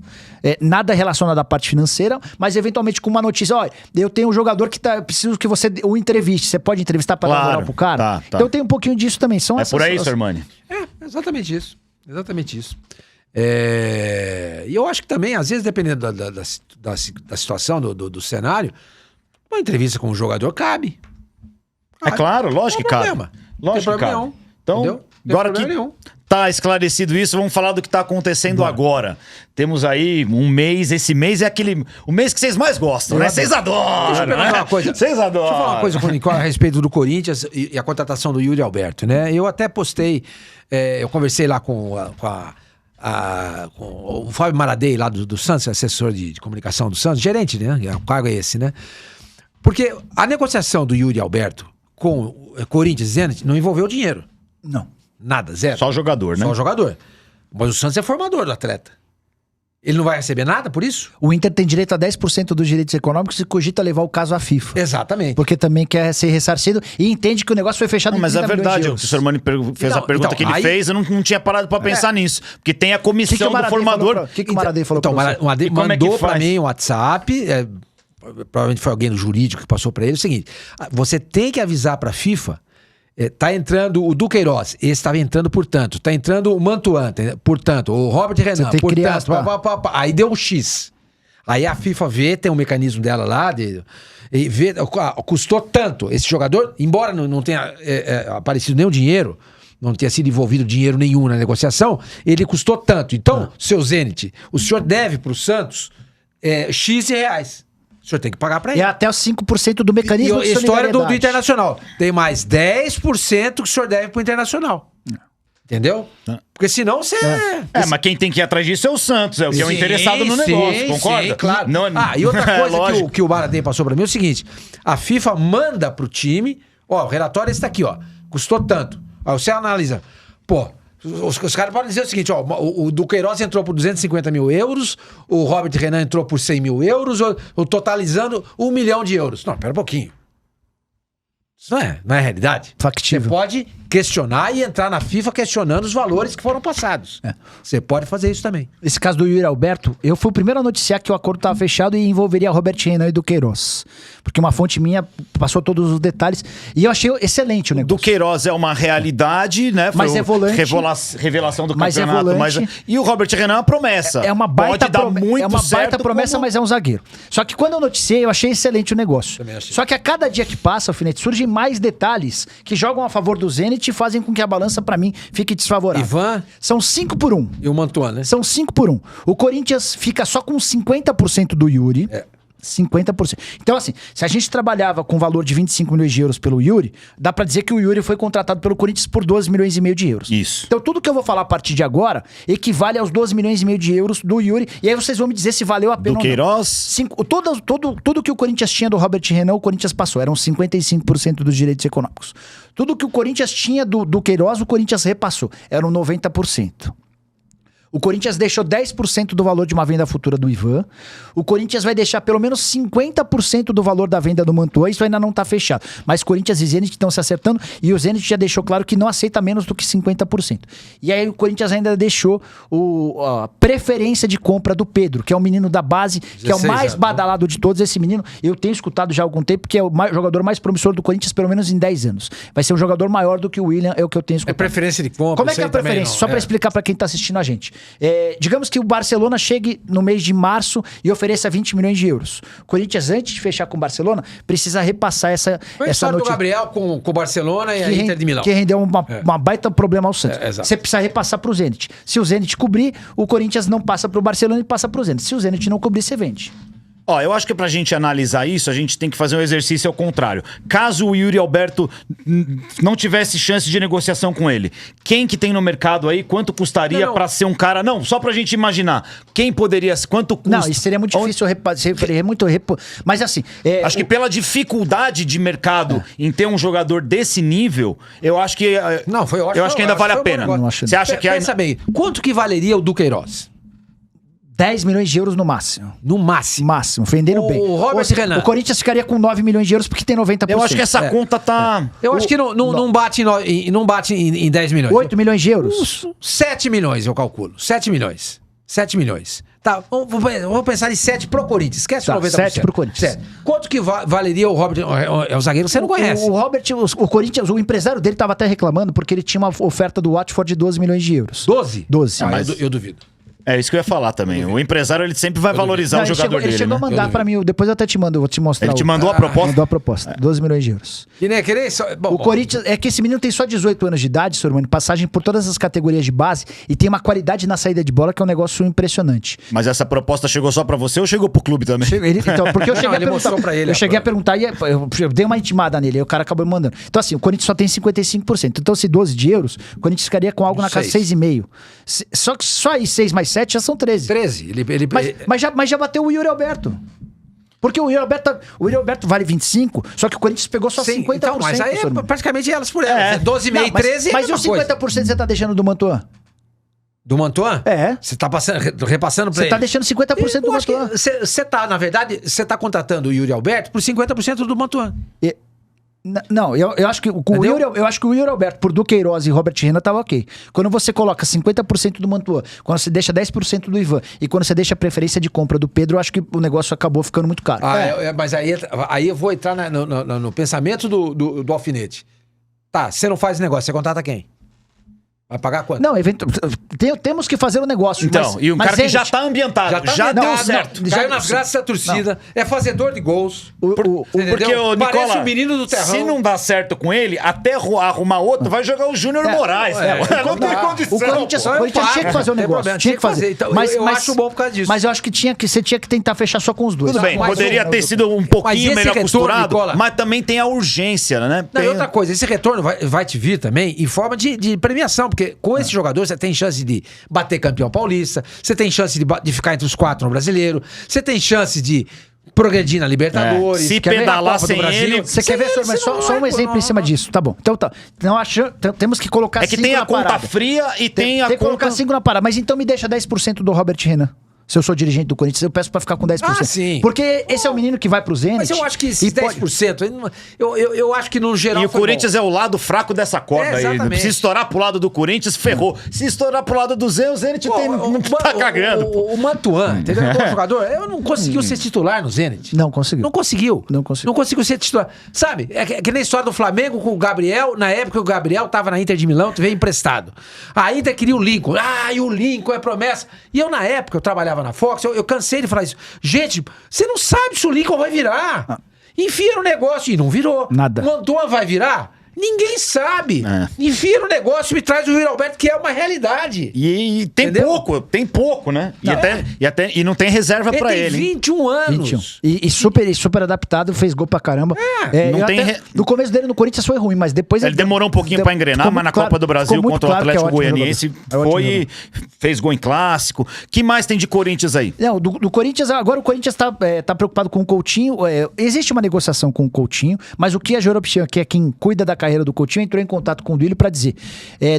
Nada relacionado à parte financeira, mas eventualmente com uma notícia: olha, eu tenho um jogador que preciso que você o entreviste, você pode entrevistar para dar moral pro cara? Tá. Então tem um pouquinho disso também. Por aí, Sr. Mani? Exatamente isso. Exatamente isso. E eu acho que também, às vezes, dependendo da situação, do cenário, uma entrevista com um jogador cabe. Claro, lógico que cabe. Lógico que cabe. Então, agora que tá esclarecido isso, vamos falar do que tá acontecendo agora. Temos aí um mês, esse mês é o mês que vocês mais gostam, né? Vocês adoram, Deixa eu perguntar uma coisa. Vocês adoram. Deixa eu falar uma coisa com o Nicola a respeito do Corinthians e a contratação do Yuri Alberto, né? Eu até postei, eu conversei lá com o Fábio Maradei lá do Santos, assessor de comunicação do Santos, gerente, né? O cargo é esse, né? Porque a negociação do Yuri Alberto com o Corinthians e Zenit não envolveu dinheiro. Não. Nada, zero. Só o jogador, né? Só o jogador. Mas o Santos é formador do atleta. Ele não vai receber nada por isso? O Inter tem direito a 10% dos direitos econômicos e cogita levar o caso à FIFA. Exatamente. Porque também quer ser ressarcido e entende que o negócio foi fechado Não, mas é verdade, o Sormani fez a pergunta que ele fez, eu não tinha parado pra pensar nisso. Porque tem a comissão do formador. O que o Maradei falou pra você? Então, o Maradei mandou pra mim um WhatsApp, provavelmente foi alguém do jurídico que passou pra ele, é o seguinte, você tem que avisar pra FIFA, tá entrando o Duqueiroz, esse estava entrando por tanto, tá entrando o Mantuan, portanto, o Robert Renan, portanto, aí deu um X. Aí a FIFA vê, tem um mecanismo dela lá, e vê, custou tanto esse jogador, embora não tenha aparecido nenhum dinheiro, não tenha sido envolvido dinheiro nenhum na negociação, ele custou tanto. Então, seu Zenit, o senhor deve pro Santos X reais. O senhor tem que pagar pra ele. É até os 5% do mecanismo de história do Internacional. Tem mais 10% que o senhor deve pro Internacional. Entendeu? Porque senão você... mas quem tem que ir atrás disso é o Santos, é o que é o interessado no negócio, concorda? Sim, claro. Não, e outra coisa que o Maradei passou pra mim é o seguinte, a FIFA manda pro time, o relatório esse daqui, custou tanto. Aí você analisa, os caras podem dizer o seguinte, o Duqueiroz entrou por 250 mil euros, o Robert Renan entrou por 100 mil euros, totalizando 1 milhão de euros. Não, pera um pouquinho. Isso não é realidade. Factível. Você pode questionar e entrar na FIFA questionando os valores que foram passados. Você pode fazer isso também. Esse caso do Yuri Alberto, eu fui o primeiro a noticiar que o acordo estava fechado e envolveria Robert Renan e Duqueiroz. Porque uma fonte minha passou todos os detalhes e eu achei excelente o negócio. Duqueiroz é uma realidade, né? Mas é volante. Revelação do Mas campeonato. É volante. E o Robert Renan é uma promessa. É uma baita Pode dar muito é uma baita certo promessa, mas é um zagueiro. Só que quando eu noticiei, eu achei excelente o negócio. Também achei. Só que a cada dia que passa, Alfinete, surgem mais detalhes que jogam a favor do Zenit e fazem com que a balança, pra mim, fique desfavorável. Ivan? São 5-1. E o Mantuan, né? São 5-1. O Corinthians fica só com 50% do Yuri. 50%. Então, assim, se a gente trabalhava com valor de 25 milhões de euros pelo Yuri, dá pra dizer que o Yuri foi contratado pelo Corinthians por 12 milhões e meio de euros. Isso. Então, tudo que eu vou falar a partir de agora equivale aos 12 milhões e meio de euros do Yuri. E aí vocês vão me dizer se valeu a pena Duqueiroz? ou não. Tudo que o Corinthians tinha do Robert Renan, o Corinthians passou. Eram 55% dos direitos econômicos. Tudo que o Corinthians tinha do Duqueiroz, o Corinthians repassou. Eram 90%. O Corinthians deixou 10% do valor de uma venda futura do Ivan. O Corinthians vai deixar pelo menos 50% do valor da venda do Mantua. Isso ainda não está fechado. Mas Corinthians e Zenit estão se acertando e o Zenit já deixou claro que não aceita menos do que 50%. E aí o Corinthians ainda deixou a preferência de compra do Pedro, que é o menino da base, que é o mais badalado de todos. Esse menino, eu tenho escutado já há algum tempo, que é o jogador mais promissor do Corinthians, pelo menos em 10 anos. Vai ser um jogador maior do que o William, é o que eu tenho escutado. É preferência de compra. Como é que é a preferência? Só para explicar para quem está assistindo a gente. Digamos que o Barcelona chegue no mês de março e ofereça 20 milhões de euros. O Corinthians, antes de fechar com o Barcelona, precisa repassar essa notícia. do Gabriel com o Barcelona e a Inter de Milão. Que rendeu uma baita problema ao Santos. Exato. Você precisa repassar para o Zenit. Se o Zenit cobrir, o Corinthians não passa para o Barcelona e passa para o Zenit. Se o Zenit não cobrir, você vende. Eu acho que pra gente analisar isso, a gente tem que fazer um exercício ao contrário. Caso o Yuri Alberto não tivesse chance de negociação com ele, quem que tem no mercado aí, quanto custaria pra ser um cara... Não, só pra gente imaginar. Quem poderia... Quanto custa? Não, isso seria muito difícil. Mas assim... acho que pela dificuldade de mercado em ter um jogador desse nível, eu acho que... eu acho que ainda vale a pena. Você acha que... Pensa bem, quanto que valeria o Duqueiroz? 10 milhões de euros no máximo. No máximo? Máximo, vendendo bem. O Robert Renan. O Corinthians ficaria com 9 milhões de euros porque tem 90%. Eu acho que essa conta tá... Eu acho que não bate em 10 milhões. 8 milhões de euros? 7 milhões eu calculo. 7 milhões. 7 milhões. Tá, vamos pensar em 7 pro Corinthians. Esquece 90%. 7 pro Corinthians. 7. Quanto que valeria o Robert? É o zagueiro que você não conhece. O Robert, o Corinthians, o empresário dele estava até reclamando porque ele tinha uma oferta do Watford de 12 milhões de euros. 12? 12. Mas eu duvido. É isso que eu ia falar também. O empresário, ele sempre vai valorizar o jogador dele. Ele chegou a mandar pra mim, depois eu até te mando, eu vou te mostrar. Ele te mandou a proposta? Mandou a proposta, 12 milhões de euros. E nem querer só... O Corinthians, é que esse menino tem só 18 anos de idade, Sormani, passagem por todas as categorias de base e tem uma qualidade na saída de bola que é um negócio impressionante. Mas essa proposta chegou só pra você ou chegou pro clube também? Então, porque eu cheguei a perguntar pra ele. Eu cheguei a perguntar e eu dei uma intimada nele, aí o cara acabou me mandando. Então assim, o Corinthians só tem 55%. Então se 12 de euros, o Corinthians ficaria com algo na casa de 6,5. Só que só aí 6 mais 7 já são 13. 13. Mas já bateu o Yuri Alberto. Porque o Yuri Alberto vale 25, só que o Corinthians pegou só 50%. Então, mas aí é praticamente elas por elas. 12,5 e 13 mas e os 50% você tá deixando do Mantuan? Do Mantuan? É. Você tá repassando pra ele? Você tá deixando 50% do Mantuan. Você tá, na verdade, você tá contratando o Yuri Alberto por 50% do Mantuan. Não, eu acho que o Yuri Alberto por Duqueiroz e Robert Renan tava ok. Quando você coloca 50% do Mantuan, quando você deixa 10% do Ivan e quando você deixa a preferência de compra do Pedro, eu acho que o negócio acabou ficando muito caro. Mas aí eu vou entrar no pensamento do alfinete. Tá, você não faz negócio, você contrata quem? Vai pagar quanto? Não, temos que fazer o negócio. Então, e um cara que já tá ambientado, já deu certo. Caiu nas graças da torcida, é fazedor de gols. Porque o Nicola, parece o menino do terrão. Se não dá certo com ele, até arrumar outro, vai jogar o Júnior Moraes. Não tem condição. O Corinthians tinha que fazer o negócio. Tinha que fazer. Então, eu acho bom por causa disso. Mas eu acho que você tinha que tentar fechar só com os dois. Tudo bem, poderia ter sido um pouquinho melhor costurado, Nicola, mas também tem a urgência, né? Não, e outra coisa, esse retorno vai te vir também em forma de premiação, porque com esse jogador você tem chance de bater campeão paulista, você tem chance de ficar entre os 4 no Brasileiro, você tem chance de progredir na Libertadores. Se pedalar sem ele... Você quer ver, mas só um exemplo em cima disso, tá bom. Então temos que colocar 5 na parada. É que tem a conta fria e tem a conta... Tem que colocar 5 na parada, mas então me deixa 10% do Robert Renan. Se eu sou dirigente do Corinthians, eu peço pra ficar com 10%. Ah, sim. Porque esse é o menino que vai pro Zenit. Mas eu acho que esses 10%, eu acho que no geral. E o Corinthians é o lado fraco dessa corda aí. Se estourar pro lado do Corinthians, ferrou. Se estourar pro lado do Zenit, o Zenit tá cagando. O Mantuan, entendeu? O jogador, eu não conseguiu ser titular no Zenit. Não conseguiu. Não conseguiu. Não conseguiu ser titular. Sabe? É que nem a história do Flamengo com o Gabriel. Na época o Gabriel tava na Inter de Milão, veio emprestado. A Inter queria o Lincoln. E o Lincoln é promessa. E eu, na época, eu trabalhava na Fox, eu cansei de falar isso. Gente, você não sabe se o Lincoln vai virar. Enfia no negócio. E não virou. Nada. Mantuan vai virar? Ninguém sabe. Enfia no negócio e me traz o Yuri Alberto, que é uma realidade. E tem pouco, né? E não tem reserva pra ele. Tem 21 anos. E super adaptado, fez gol pra caramba. No começo dele no Corinthians foi ruim, mas depois... Ele demorou um pouquinho pra engrenar, mas na Copa do Brasil contra o Atlético Goianiense fez gol em clássico. Que mais tem de Corinthians aí? Não, do Corinthians, agora o Corinthians tá preocupado com o Coutinho. Existe uma negociação com o Coutinho, mas o que a Jeuropchian, que é quem cuida da carreira do Coutinho, entrou em contato com o Duílio pra dizer: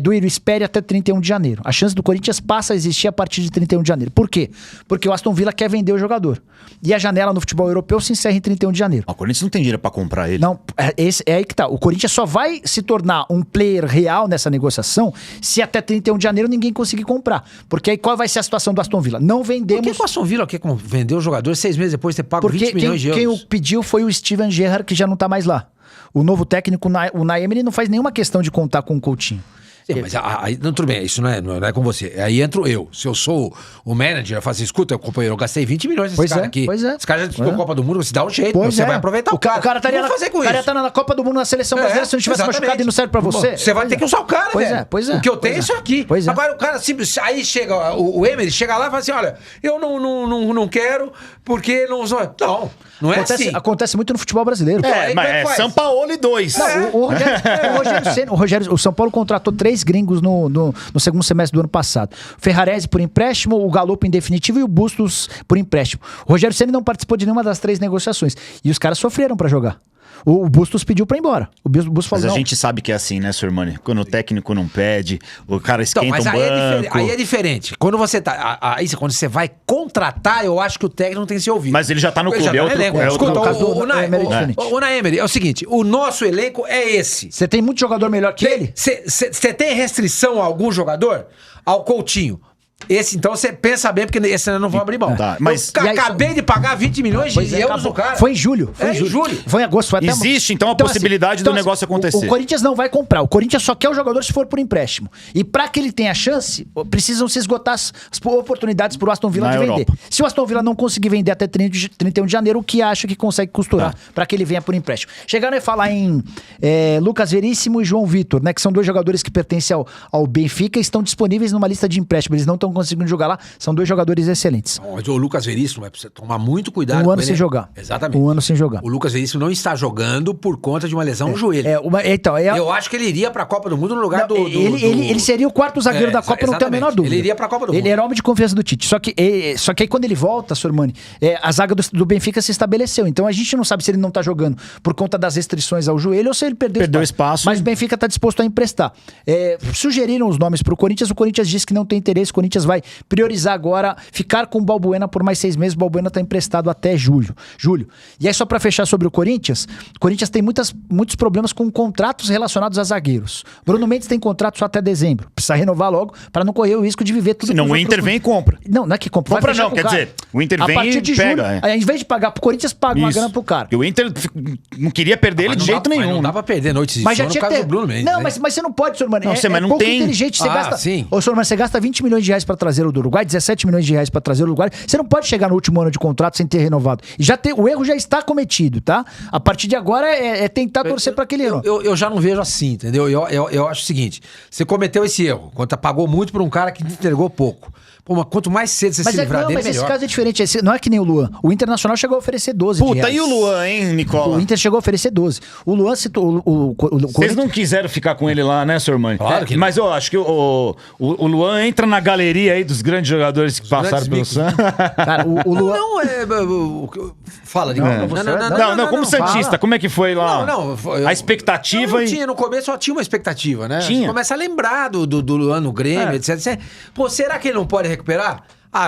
Duílio, espere até 31 de janeiro. A chance do Corinthians passa a existir a partir de 31 de janeiro. Por quê? Porque o Aston Villa quer vender o jogador. E a janela no futebol europeu se encerra em 31 de janeiro. O Corinthians não tem dinheiro pra comprar ele. Não, é aí que tá. O Corinthians só vai se tornar um player real nessa negociação se até 31 de janeiro ninguém conseguir comprar. Porque aí qual vai ser a situação do Aston Villa? Não vendemos... Por que o Aston Villa quer vender o jogador 6 meses depois de ter pago 20 milhões de euros? Quem o pediu foi o Steven Gerrard, que já não tá mais lá. O novo técnico, o Unai Emery, não faz nenhuma questão de contar com o Coutinho. Sim, mas aí, tudo bem, isso não é com você. Aí entro eu. Se eu sou o manager, eu faço assim, escuta, companheiro, eu gastei 20 milhões nesse cara aqui. Pois é. Esse cara já disputou a Copa do Mundo, você dá um jeito, você vai aproveitar o cara. O cara tá na Copa do Mundo, na seleção brasileira, se não tivesse machucado e não serve pra você. Você vai ter que usar o cara, velho. Pois é. O que eu tenho é isso aqui. Agora o cara simples, aí chega, o Emery chega lá e fala assim, olha, eu não quero, porque não usou. Não é assim. Acontece muito no futebol brasileiro. Mas é São Paulo e 2. O São Paulo contratou 3 gringos no segundo semestre do ano passado. Ferrarese por empréstimo, o Galopo em definitivo e o Bustos por empréstimo. O Rogério Ceni não participou de nenhuma das 3 negociações. E os caras sofreram pra jogar. O Bustos pediu pra ir embora. O Bustos falou, mas a gente sabe que é assim, né, Sormani? Quando o técnico não pede, o cara esquenta um banco. Aí é diferente. Quando você quando você vai contratar, eu acho que o técnico não tem que ser ouvido. Mas ele já tá no clube. Escuta, o Unai Emery, é o seguinte, o nosso elenco é esse. Você tem muito jogador melhor que ele? Você tem restrição a algum jogador? Ao Coutinho. Esse, então, você pensa bem, porque esse ano não vão abrir mão. Mas acabei de pagar 20 milhões de euros no cara. Foi em julho. Foi em agosto. Foi até existe, então, a possibilidade do negócio acontecer. O Corinthians não vai comprar. O Corinthians só quer o jogador se for por empréstimo. E pra que ele tenha chance, precisam se esgotar as oportunidades pro Aston Villa de vender. Se o Aston Villa não conseguir vender até 31 de janeiro, o que acha que consegue costurar pra que ele venha por empréstimo? Chegaram a falar em Lucas Veríssimo e João Vitor, né? Que são 2 jogadores que pertencem ao Benfica e estão disponíveis numa lista de empréstimo. Eles não estão estão conseguindo jogar lá. São 2 jogadores excelentes. Mas o Lucas Veríssimo vai precisar tomar muito cuidado. Um ano sem jogar. Exatamente. Um ano sem jogar. O Lucas Veríssimo não está jogando por conta de uma lesão no joelho. Eu acho que ele iria pra Copa do Mundo no lugar Ele seria o 4º zagueiro da Copa, não tenho a menor dúvida. Ele iria pra Copa do Mundo. Ele era homem de confiança do Tite. Só que aí quando ele volta, Sormani, a zaga do Benfica se estabeleceu. Então a gente não sabe se ele não tá jogando por conta das restrições ao joelho ou se ele perdeu espaço. Mas o Benfica tá disposto a emprestar. Sugeriram os nomes pro Corinthians, o Corinthians disse que não tem interesse, o Corinthians vai priorizar agora ficar com o Balbuena por mais 6 meses, o Balbuena tá emprestado até julho. E aí só pra fechar sobre o Corinthians tem muitos problemas com contratos relacionados a zagueiros. Bruno Mendes tem contrato só até dezembro, precisa renovar logo pra não correr o risco de viver tudo. Senão o Inter vem e compra. Não é que compra. Compra não, quer dizer, o Inter vem e pega. Julho, ao invés de pagar pro Corinthians, paga uma grana pro cara. E o Inter não queria perder ele de jeito nenhum. Não dá pra perder noites de sono no caso do Bruno Mendes. Não, mas você não pode, senhor Mano. Não, mas não pouco tem. Inteligente. Você gasta. Sim. Ô, senhor Mano, você gasta 20 milhões de reais pra trazer o do Uruguai, 17 milhões de reais pra trazer o Uruguai. Você não pode chegar no último ano de contrato sem ter renovado. E o erro já está cometido, tá? A partir de agora é tentar torcer pra aquele erro. Eu já não vejo assim, entendeu? Eu acho o seguinte: você cometeu esse erro, quando pagou muito por um cara que te entregou pouco. Pô, mas quanto mais cedo você se livrar dele, mas melhor. Esse caso é diferente. Não é que nem o Luan. O Internacional chegou a oferecer 12 de reais. E o Luan, hein, Nicola? O Inter chegou a oferecer 12. O Luan citou... Vocês não quiseram ficar com ele lá, né, senhor Mani? Claro que não. Mas eu acho que o Luan entra na galeria aí dos grandes jogadores que passaram pelo Santos. Cara, o Luan... Fala, Não, como santista, como é que foi lá? A expectativa no começo só tinha uma expectativa, né? Tinha. Você começa a lembrar do Luan no Grêmio, etc. Pô, será que ele não pode recuperar?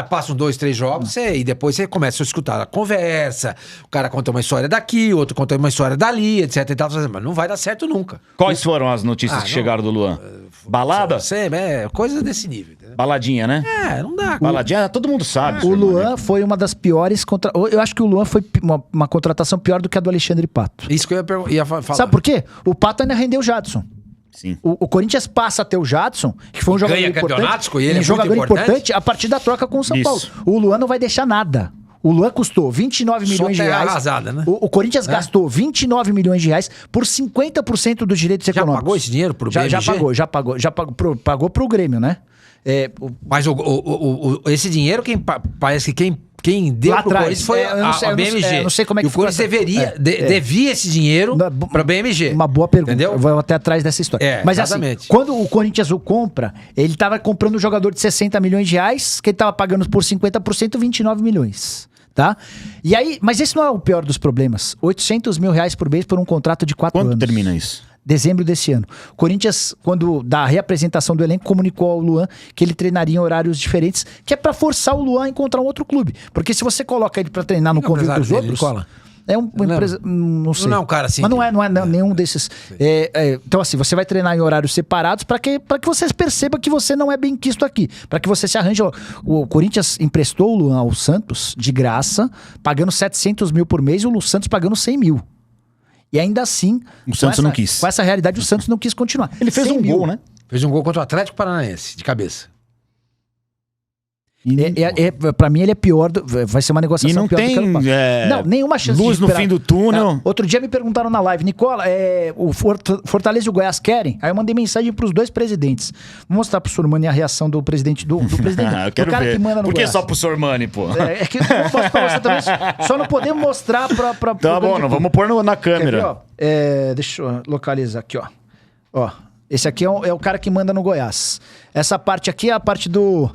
Passam 2, 3 jogos e depois você começa a escutar a conversa, o cara conta uma história daqui, o outro conta uma história dali, etc e tal, mas não vai dar certo nunca. Quais foram as notícias que chegaram do Luan? Balada? Coisa desse nível. Entendeu? Baladinha, né? Não dá. Baladinha, todo mundo sabe. O Luan foi uma das piores... Eu acho que o Luan foi uma contratação pior do que a do Alexandre Pato. Isso que eu ia falar. Sabe por quê? O Pato ainda rendeu o Jadson. Sim. O Corinthians passa a ter o Jadson, que foi um jogador importante. Ele é jogador muito importante a partir da troca com o São Paulo. O Luan não vai deixar nada. O Luan custou 29 milhões de reais. Arrasada, né? O Corinthians gastou 29 milhões de reais por 50% dos direitos econômicos. Já pagou esse dinheiro pro BMG? Já pagou pro Grêmio, né? Mas esse dinheiro, parece que quem deu pro Corinthians foi a BMG. Não sei como é que foi. O Corinthians devia esse dinheiro pra BMG. Uma boa pergunta. Entendeu? Eu vou até atrás dessa história. Mas exatamente. Assim, quando o Corinthians o compra, ele tava comprando um jogador de 60 milhões de reais, que ele tava pagando por 50%, 29 milhões. Tá? E aí, mas esse não é o pior dos problemas. 800 mil reais por mês por um contrato de 4 anos. Quando termina isso? Dezembro desse ano. O Corinthians, quando da reapresentação do elenco, comunicou ao Luan que ele treinaria em horários diferentes, que é pra forçar o Luan a encontrar um outro clube. Porque se você coloca ele pra treinar no convívio dos outros... É uma empresa... Não sei. Não é um cara assim. Mas não é nenhum desses... Então assim, você vai treinar em horários separados pra que você perceba que você não é bem quisto aqui. Pra que você se arranje... O Corinthians emprestou o Luan ao Santos de graça, pagando 700 mil por mês, e o Santos pagando 100 mil. E ainda assim... O Santos não quis. Com essa realidade, o Santos não quis continuar. Ele fez um gol, né? Fez um gol contra o Atlético Paranaense, de cabeça. Pra mim ele é pior, vai ser uma negociação e não pior tem, do que ano passado. Não, nenhuma chance luz de no fim do túnel. Outro dia me perguntaram na live, Nicola, o Fortaleza e o Goiás querem? Aí eu mandei mensagem pros 2 presidentes. Vou mostrar pro Sormani a reação do presidente do presidente. Eu quero ver. Que manda no Por que Goiás. só pro Sormani, pô? É que eu posso pra você também, só não podemos mostrar pra tá bom, não vamos pôr na câmera. Ver, deixa eu localizar aqui, ó. Esse aqui é o cara que manda no Goiás. Essa parte aqui é a parte do...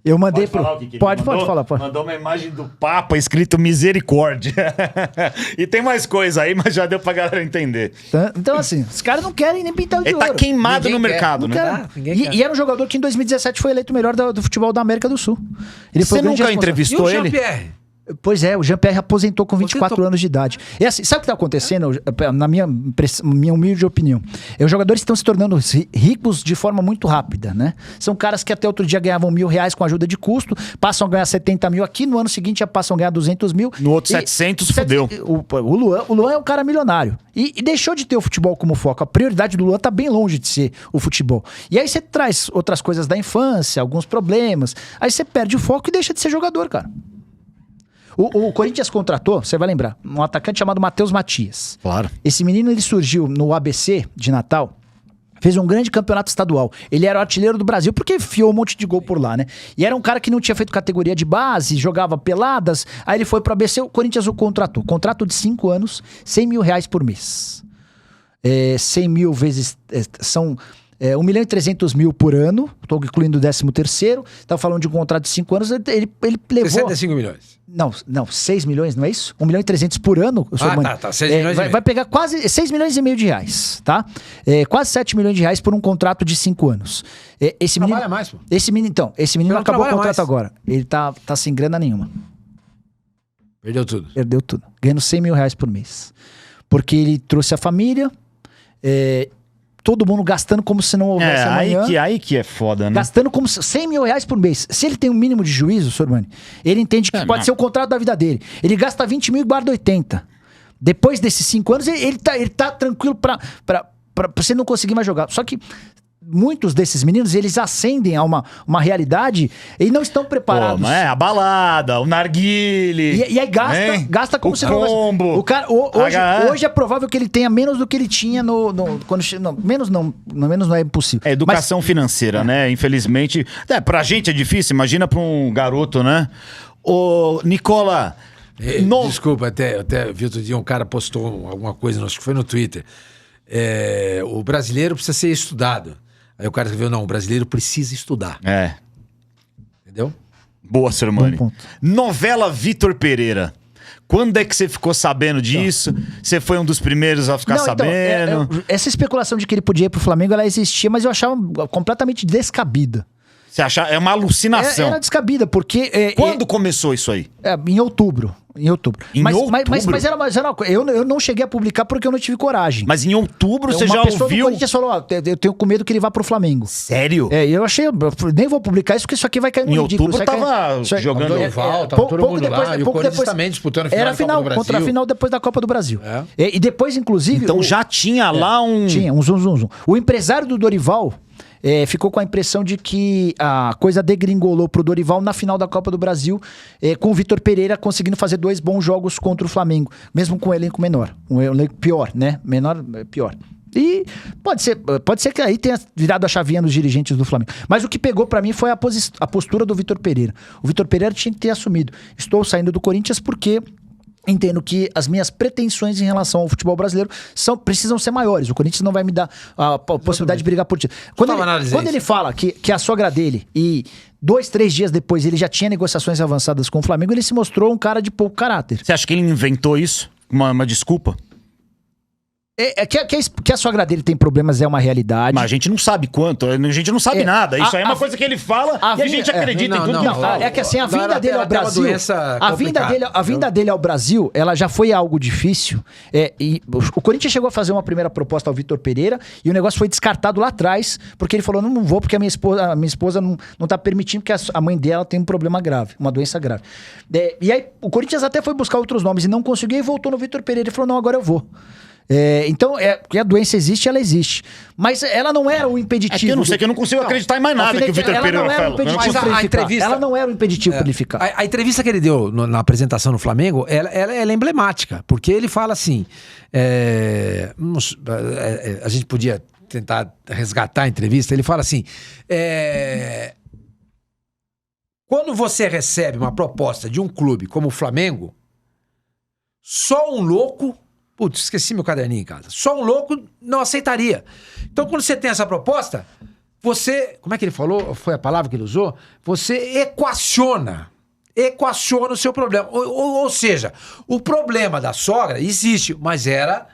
Eu mandei pro... Pode falar. Mandou uma imagem do Papa escrito misericórdia. E tem mais coisa aí, mas já deu pra galera entender. Então assim, os caras não querem nem pintar o de ouro. Ele tá queimado no mercado, né? E era um jogador que em 2017 foi eleito o melhor do futebol da América do Sul. Você nunca entrevistou ele? Pois é, o Jean-Pierre aposentou com 24 anos de idade. E assim, sabe o que tá acontecendo? Na minha humilde opinião. Os jogadores estão se tornando ricos de forma muito rápida, né? São caras que até outro dia ganhavam R$1.000 com ajuda de custo, passam a ganhar 70 mil aqui, no ano seguinte já passam a ganhar 200 mil. No outro 700, fudeu. O Luan é um cara milionário. E deixou de ter o futebol como foco. A prioridade do Luan tá bem longe de ser o futebol. E aí você traz outras coisas da infância, alguns problemas, aí você perde o foco e deixa de ser jogador, cara. O Corinthians contratou, você vai lembrar, um atacante chamado Matheus Matias. Claro. Esse menino, ele surgiu no ABC de Natal Fez um grande campeonato estadual. Ele era o artilheiro do Brasil porque enfiou um monte de gol por lá, né? E era um cara que não tinha feito categoria de base, jogava peladas. Aí ele foi pro ABC, o Corinthians o contratou. Contrato de 5 anos, R$100 mil por mês. 100 mil vezes... são 1.300.000 por ano. Estou incluindo o 13º. Estava falando de um contrato de 5 anos. Ele levou... 65 milhões. Não, 6 milhões, não é isso? 1.300.000 por ano. Tá, 6 milhões e meio. Vai pegar quase 6 milhões e meio de reais, tá? Quase 7 milhões de reais por um contrato de 5 anos. Esse menino, trabalha mais, pô. Esse menino acabou o contrato mais. agora. Ele tá sem grana nenhuma. Perdeu tudo. Perdeu tudo. Ganhando 100 mil reais por mês. Porque ele trouxe a família, todo mundo gastando como se não houvesse amanhã. Aí que é foda, né? Gastando como 100 mil reais por mês. Se ele tem um mínimo de juízo, Sormani, ele entende que pode ser o contrato da vida dele. Ele gasta 20 mil e guarda 80. Depois desses 5 anos, ele tá tranquilo pra você não conseguir mais jogar. Só que muitos desses meninos, eles ascendem a uma realidade e não estão preparados. Pô, a balada, o narguile. E aí gasta como se não... combo. O cara, hoje é provável que ele tenha menos do que ele tinha menos não é impossível. É educação financeira, né? Infelizmente. Pra gente é difícil, imagina pra um garoto, né? Ô, Nicola... Desculpa, até vi outro dia um cara postou alguma coisa, acho que foi no Twitter. O brasileiro precisa ser estudado. Aí o cara escreveu, não, o brasileiro precisa estudar. Entendeu? Boa, Sormani. Novela Vitor Pereira. Quando é que você ficou sabendo disso? Você foi um dos primeiros a ficar sabendo? Essa especulação de que ele podia ir pro Flamengo, ela existia, mas eu achava completamente descabida. Você acha? É uma alucinação. Era descabida, porque... Quando começou isso aí? Em outubro. Mas era eu não cheguei a publicar porque eu não tive coragem. Mas em outubro você já ouviu? Uma pessoa do Corinthians falou, eu tenho com medo que ele vá pro Flamengo. Sério? Eu nem vou publicar isso porque isso aqui vai cair no ridículo. Em outubro tava jogando... Tava todo mundo lá, e o Corinthians também disputando a final da Copa do Brasil. Contra a final depois da Copa do Brasil. E depois, inclusive... Então já tinha lá um... Tinha, um zum. O empresário do Dorival... ficou com a impressão de que a coisa degringolou pro Dorival na final da Copa do Brasil, com o Vitor Pereira conseguindo fazer 2 bons jogos contra o Flamengo, mesmo com um elenco menor. Um elenco pior, né? Menor, pior. E pode ser que aí tenha virado a chavinha nos dirigentes do Flamengo. Mas o que pegou pra mim foi a postura do Vitor Pereira. O Vitor Pereira tinha que ter assumido. Estou saindo do Corinthians porque... entendo que as minhas pretensões em relação ao futebol brasileiro precisam ser maiores. O Corinthians não vai me dar a possibilidade de brigar por título. Quando ele fala que a sogra dele e 2, 3 dias depois ele já tinha negociações avançadas com o Flamengo, ele se mostrou um cara de pouco caráter. Você acha que ele inventou isso? Uma desculpa? Que a sogra dele tem problemas é uma realidade. Mas a gente não sabe quanto, a gente não sabe nada. Isso aí é uma coisa que ele fala e a gente acredita em tudo que ele fala. É que assim, a vinda dele ao Brasil... A vinda dele ao Brasil, ela já foi algo difícil. E o Corinthians chegou a fazer uma primeira proposta ao Vitor Pereira e o negócio foi descartado lá atrás, porque ele falou, não vou porque a minha esposa não tá permitindo, porque a mãe dela tem um problema grave, uma doença grave. E aí o Corinthians até foi buscar outros nomes e não conseguiu e voltou no Vitor Pereira e falou, não, agora eu vou. Então, que a doença existe, ela existe. Mas ela não era o impeditivo. Que eu não sei, que eu não consigo acreditar em mais nada que o Vitor Pereira fala. Ela não era o impeditivo para ele ficar. A entrevista que ele deu na apresentação no Flamengo, ela é emblemática, porque ele fala assim, a gente podia tentar resgatar a entrevista, ele fala assim, quando você recebe uma proposta de um clube como o Flamengo, só um louco... Putz, esqueci meu caderninho em casa. Só um louco não aceitaria. Então, quando você tem essa proposta, você... Como é que ele falou? Foi a palavra que ele usou? Você equaciona o seu problema. Ou seja, o problema da sogra existe, mas era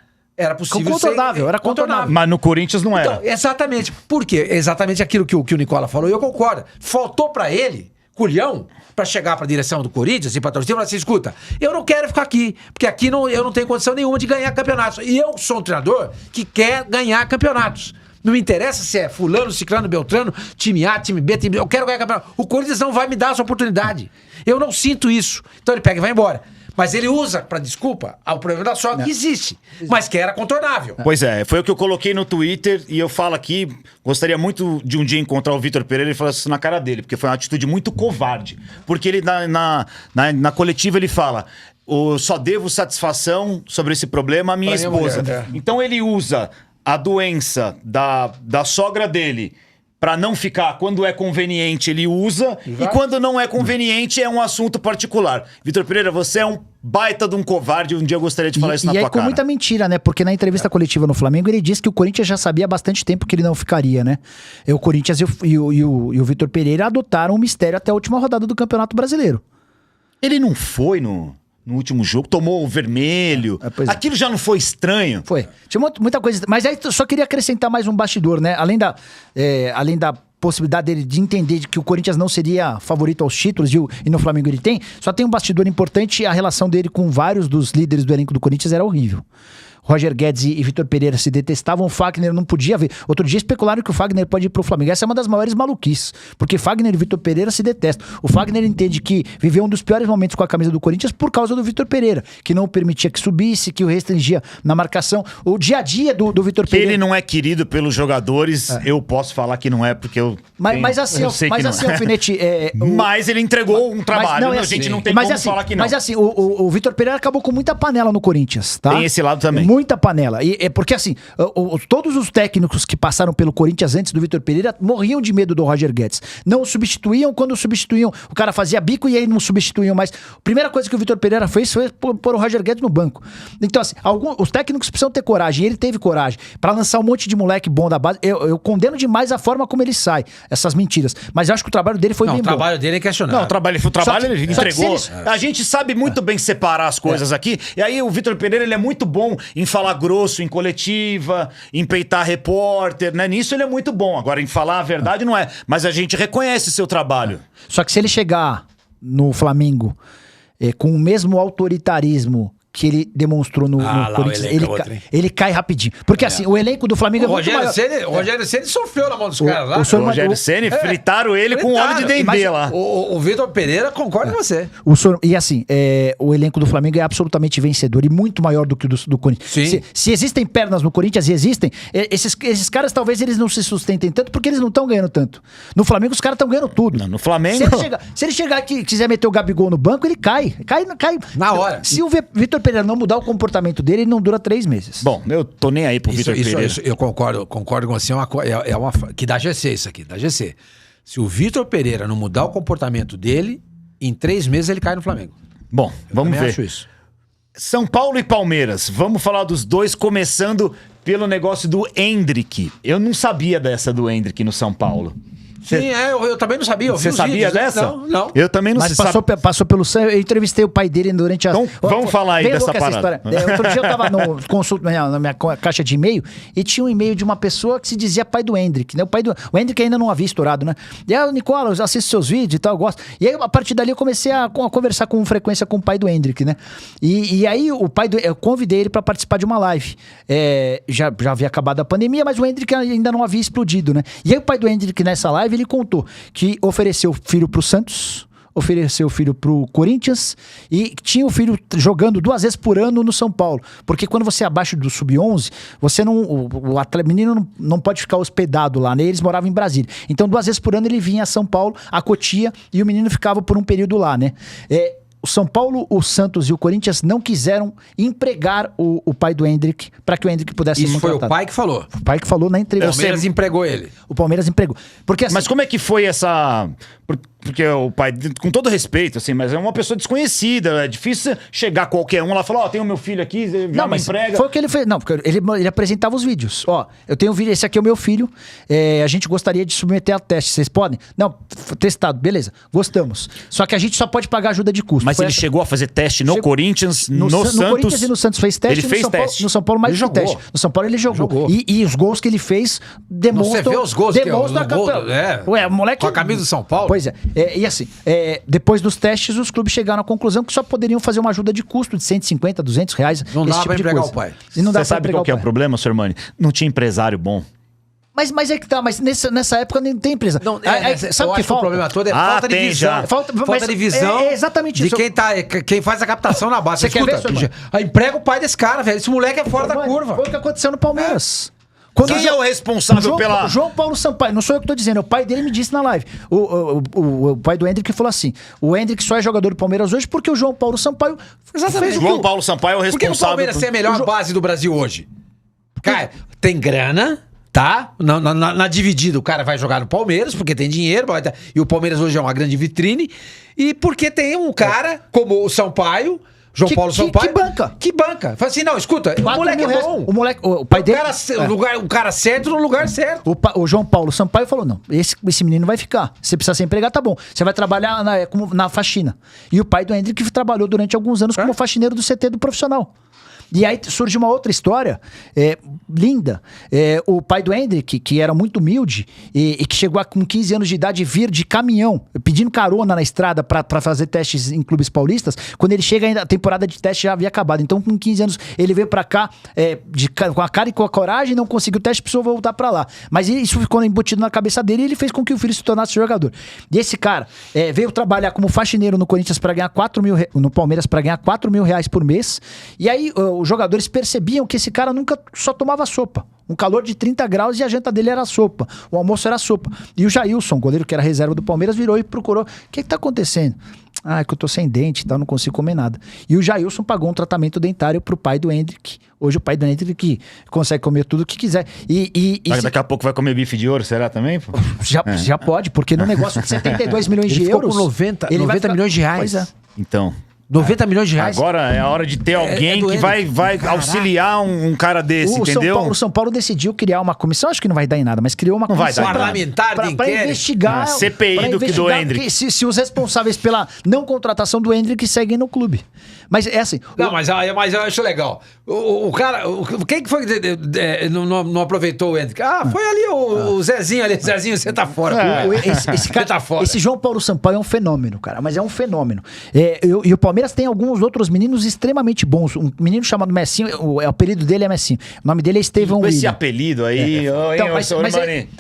possível contornável, era contornável. Mas no Corinthians não era. Então, exatamente. Por quê? Exatamente aquilo que o Nicola falou, e eu concordo. Faltou pra ele... culhão pra chegar pra direção do Corinthians e pra torcida e falar assim, escuta, eu não quero ficar aqui, porque aqui eu não tenho condição nenhuma de ganhar campeonatos. E eu sou um treinador que quer ganhar campeonatos. Não me interessa se é fulano, ciclano, beltrano, time A, time B, time B, eu quero ganhar campeonato. O Corinthians não vai me dar essa oportunidade. Eu não sinto isso. Então ele pega e vai embora. Mas ele usa pra desculpa o problema da sogra que existe, mas que era contornável. Pois é, foi o que eu coloquei no Twitter e eu falo aqui, gostaria muito de um dia encontrar o Vitor Pereira e falar isso na cara dele, porque foi uma atitude muito covarde. Porque ele na coletiva ele fala, só devo satisfação sobre esse problema à minha esposa. Então ele usa a doença da sogra dele pra não ficar, quando é conveniente ele usa, e quando não é conveniente é um assunto particular. Vitor Pereira, você é um baita de um covarde, um dia eu gostaria de falar isso na tua cara. E aí com muita mentira, né? Porque na entrevista coletiva no Flamengo ele disse que o Corinthians já sabia há bastante tempo que ele não ficaria, né? O Corinthians e o Vitor Pereira adotaram um mistério até a última rodada do Campeonato Brasileiro. Ele não foi no último jogo, tomou o vermelho. Aquilo já não foi estranho? Foi. Tinha muita coisa. Mas aí eu só queria acrescentar mais um bastidor, né? Além da possibilidade dele de entender que o Corinthians não seria favorito aos títulos e no Flamengo ele tem, só tem um bastidor importante, a relação dele com vários dos líderes do elenco do Corinthians era horrível. Roger Guedes e Vitor Pereira se detestavam, o Fagner não podia ver. Outro dia especularam que o Fagner pode ir pro Flamengo. Essa é uma das maiores maluquices, porque Fagner e Vitor Pereira se detestam. O Fagner entende que viveu um dos piores momentos com a camisa do Corinthians por causa do Vitor Pereira, que não permitia que subisse, que o restringia na marcação. O dia a dia do Vitor Pereira... Ele não é querido pelos jogadores, eu posso falar que não é, porque eu Mas assim, Alfinete... Mas ele entregou um trabalho, a gente não tem como falar que não. Mas assim, o Vitor Pereira acabou com muita panela no Corinthians, tá? Tem esse lado também. Muita panela. E é porque assim, todos os técnicos que passaram pelo Corinthians antes do Vitor Pereira morriam de medo do Roger Guedes. Não o substituíam, quando o substituíam, o cara fazia bico e aí não substituíam mais. A primeira coisa que o Vitor Pereira fez foi pôr o Roger Guedes no banco. Então assim, os técnicos precisam ter coragem, e ele teve coragem pra lançar um monte de moleque bom da base. Eu condeno demais a forma como ele sai, essas mentiras. Mas eu acho que o trabalho dele foi bem bom. O trabalho dele é questionável. Não, o trabalho ele entregou. A gente sabe muito bem separar as coisas aqui. E aí o Vitor Pereira, ele é muito bom em falar grosso em coletiva, em peitar repórter, né? Nisso ele é muito bom. Agora, em falar a verdade não é. Mas a gente reconhece seu trabalho. Só que se ele chegar no Flamengo com o mesmo autoritarismo que ele demonstrou no Corinthians, ele cai rapidinho. Porque assim, o elenco do Flamengo é muito maior. O Rogério Ceni sofreu na mão dos caras lá. O Rogério Ceni fritaram ele com óleo de dendê lá. O Vitor Pereira concorda com você. E assim, o elenco do Flamengo é absolutamente vencedor e muito maior do que o do Corinthians. Se existem pernas no Corinthians, e existem, esses caras talvez eles não se sustentem tanto porque eles não estão ganhando tanto. No Flamengo os caras estão ganhando tudo. Não, no Flamengo... Se ele chegar aqui e quiser meter o Gabigol no banco, ele cai. Cai na hora. Se o Vitor Pereira não mudar o comportamento dele, ele não dura 3 meses. Bom, eu tô nem aí pro Vitor Pereira. Eu concordo com você, é uma que dá GC isso aqui, dá GC. Se o Vitor Pereira não mudar o comportamento dele, em 3 meses ele cai no Flamengo. Bom, vamos ver. Acho isso. São Paulo e Palmeiras. Vamos falar dos dois, começando pelo negócio do Endrick. Eu não sabia dessa do Endrick no São Paulo. Sim, eu também não sabia. Você sabia dessa? Não. Eu também não sabia. Mas passou pelo sangue. Eu entrevistei o pai dele durante a... Então, vamos falar aí dessa parada. Outro dia eu tava no consulta, na minha caixa de e-mail e tinha um e-mail de uma pessoa que se dizia pai do Endrick, né? O Endrick ainda não havia estourado, né? E aí, Nicola, eu assisto seus vídeos e tal, eu gosto. E aí, a partir dali, eu comecei a conversar com frequência com o pai do Endrick, né? E aí, eu convidei ele pra participar de uma live. Já havia acabado a pandemia, mas o Endrick ainda não havia explodido, né? E aí, o pai do Endrick, nessa live, ele contou que ofereceu filho pro Santos, ofereceu filho pro Corinthians e tinha o filho jogando 2 vezes por ano no São Paulo. Porque quando você é abaixo do sub-11, você não, o menino não pode ficar hospedado lá, né? Eles moravam em Brasília. Então 2 vezes por ano ele vinha a São Paulo, a Cotia, e o menino ficava por um período lá, né? O São Paulo, o Santos e o Corinthians não quiseram empregar o pai do Endrick para que o Endrick pudesse ser contratado. Isso foi o pai que falou? O pai que falou na entrevista. O Palmeiras empregou ele. O Palmeiras empregou. Porque, assim, mas como é que foi essa... Porque o pai, com todo respeito, assim, mas é uma pessoa desconhecida, é difícil chegar qualquer um lá e falar, tenho meu filho aqui, já me emprega. Foi o que ele fez. Não, porque ele apresentava os vídeos. Eu tenho um vídeo, esse aqui é o meu filho, a gente gostaria de submeter a teste, vocês podem? Não, testado, beleza, gostamos. Só que a gente só pode pagar ajuda de custo. Mas ele chegou a fazer teste no Corinthians, no Santos? No Corinthians e no Santos fez teste. Ele fez teste. No São Paulo mais de teste. No São Paulo ele jogou. E os gols que ele fez demonstram... Você vê os gols demonstram que o moleque... Com a camisa do São Paulo? Pois é. E assim, depois dos testes, os clubes chegaram à conclusão que só poderiam fazer uma ajuda de custo de 150, 200 reais. Não dá pra empregar o pai. Você sabe qual que é o problema, Sr. Mani? Não tinha empresário bom. Mas é que tá, mas nessa época nem tem empresa. Não, sabe o que falta? O problema todo é falta de visão. Falta de visão exatamente isso. De quem faz a captação na base. Você quer ver, emprega o pai desse cara, velho. Esse moleque é fora da curva. Foi o que aconteceu no Palmeiras. Quem é o responsável pela... João Paulo Sampaio, não sou eu que tô dizendo, o pai dele me disse na live. O pai do Endrick falou assim, o Endrick só é jogador do Palmeiras hoje porque o João Paulo Sampaio... Exatamente. João Paulo Sampaio é o responsável... Por que o Palmeiras é a melhor base do Brasil hoje? Cara, tem grana, tá? Na dividida, o cara vai jogar no Palmeiras, porque tem dinheiro, e o Palmeiras hoje é uma grande vitrine, e porque tem um cara como o Sampaio, João Paulo Sampaio. Que banca. Fala assim, não, escuta, o moleque é bom. O pai dele... O cara certo no lugar certo. O João Paulo Sampaio falou, não, esse menino vai ficar. Você precisa ser empregado, tá bom. Você vai trabalhar na faxina. E o pai do Hendrick trabalhou durante alguns anos como faxineiro do CT do profissional. E aí surge uma outra história linda. O pai do Hendrick, que era muito humilde e que chegou com 15 anos de idade vir de caminhão, pedindo carona na estrada pra fazer testes em clubes paulistas, quando ele chega, ainda a temporada de teste já havia acabado. Então, com 15 anos, ele veio pra cá com a cara e com a coragem, não conseguiu o teste, precisou voltar pra lá. Mas isso ficou embutido na cabeça dele e ele fez com que o filho se tornasse jogador. E esse cara veio trabalhar como faxineiro no Corinthians para ganhar no Palmeiras para ganhar R$4.000 por mês. E aí os jogadores percebiam que esse cara nunca só tomava sopa. Um calor de 30 graus e a janta dele era sopa. O almoço era sopa. E o Jailson, goleiro que era reserva do Palmeiras, virou e procurou. O que tá acontecendo? Ah, é que eu tô sem dente e tal, não consigo comer nada. E o Jailson pagou um tratamento dentário pro pai do Hendrick. Hoje o pai do Hendrick que consegue comer tudo o que quiser. Daqui a pouco vai comer bife de ouro, será também? Já pode, porque no negócio de 72 milhões de euros... Com 90 milhões de reais. Pois é. Então... 90 milhões de reais. Agora é a hora de ter alguém que vai auxiliar um cara desse, entendeu? O São Paulo decidiu criar uma comissão, acho que não vai dar em nada, mas criou uma comissão parlamentar pra investigar... CPI do Hendrick. Se os responsáveis pela não contratação do Hendrick seguem no clube. Mas é assim... Não, mas eu acho legal. O cara... Quem que foi que não aproveitou o Hendrick? Foi ali o Zezinho ali. Zezinho, você tá fora. Esse cara tá fora. Esse João Paulo Sampaio é um fenômeno, cara. Mas é um fenômeno. E o Palmeiras tem alguns outros meninos extremamente bons. Um menino chamado Messinho, o apelido dele é Messinho. O nome dele é Estevão William. Esse apelido aí...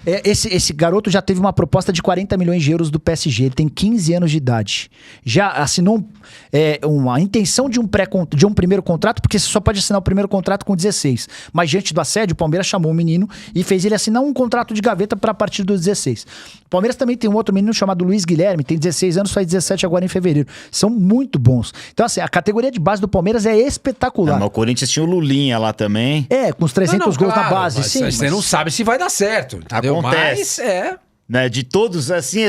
Esse garoto já teve uma proposta de 40 milhões de euros do PSG. Ele tem 15 anos de idade. Já assinou uma intenção de um primeiro contrato, porque você só pode assinar o primeiro contrato com 16. Mas diante do assédio, o Palmeiras chamou o menino e fez ele assinar um contrato de gaveta para a partir dos 16. O Palmeiras também tem um outro menino chamado Luiz Guilherme, tem 16 anos, faz 17 agora em fevereiro. São muito bons. Então, assim, a categoria de base do Palmeiras é espetacular. Mas o Corinthians tinha o Lulinha lá também. Com os 300 gols na base. Mas sim, você não sabe se vai dar certo. Entendeu? Acontece. Mas né, de todos, assim,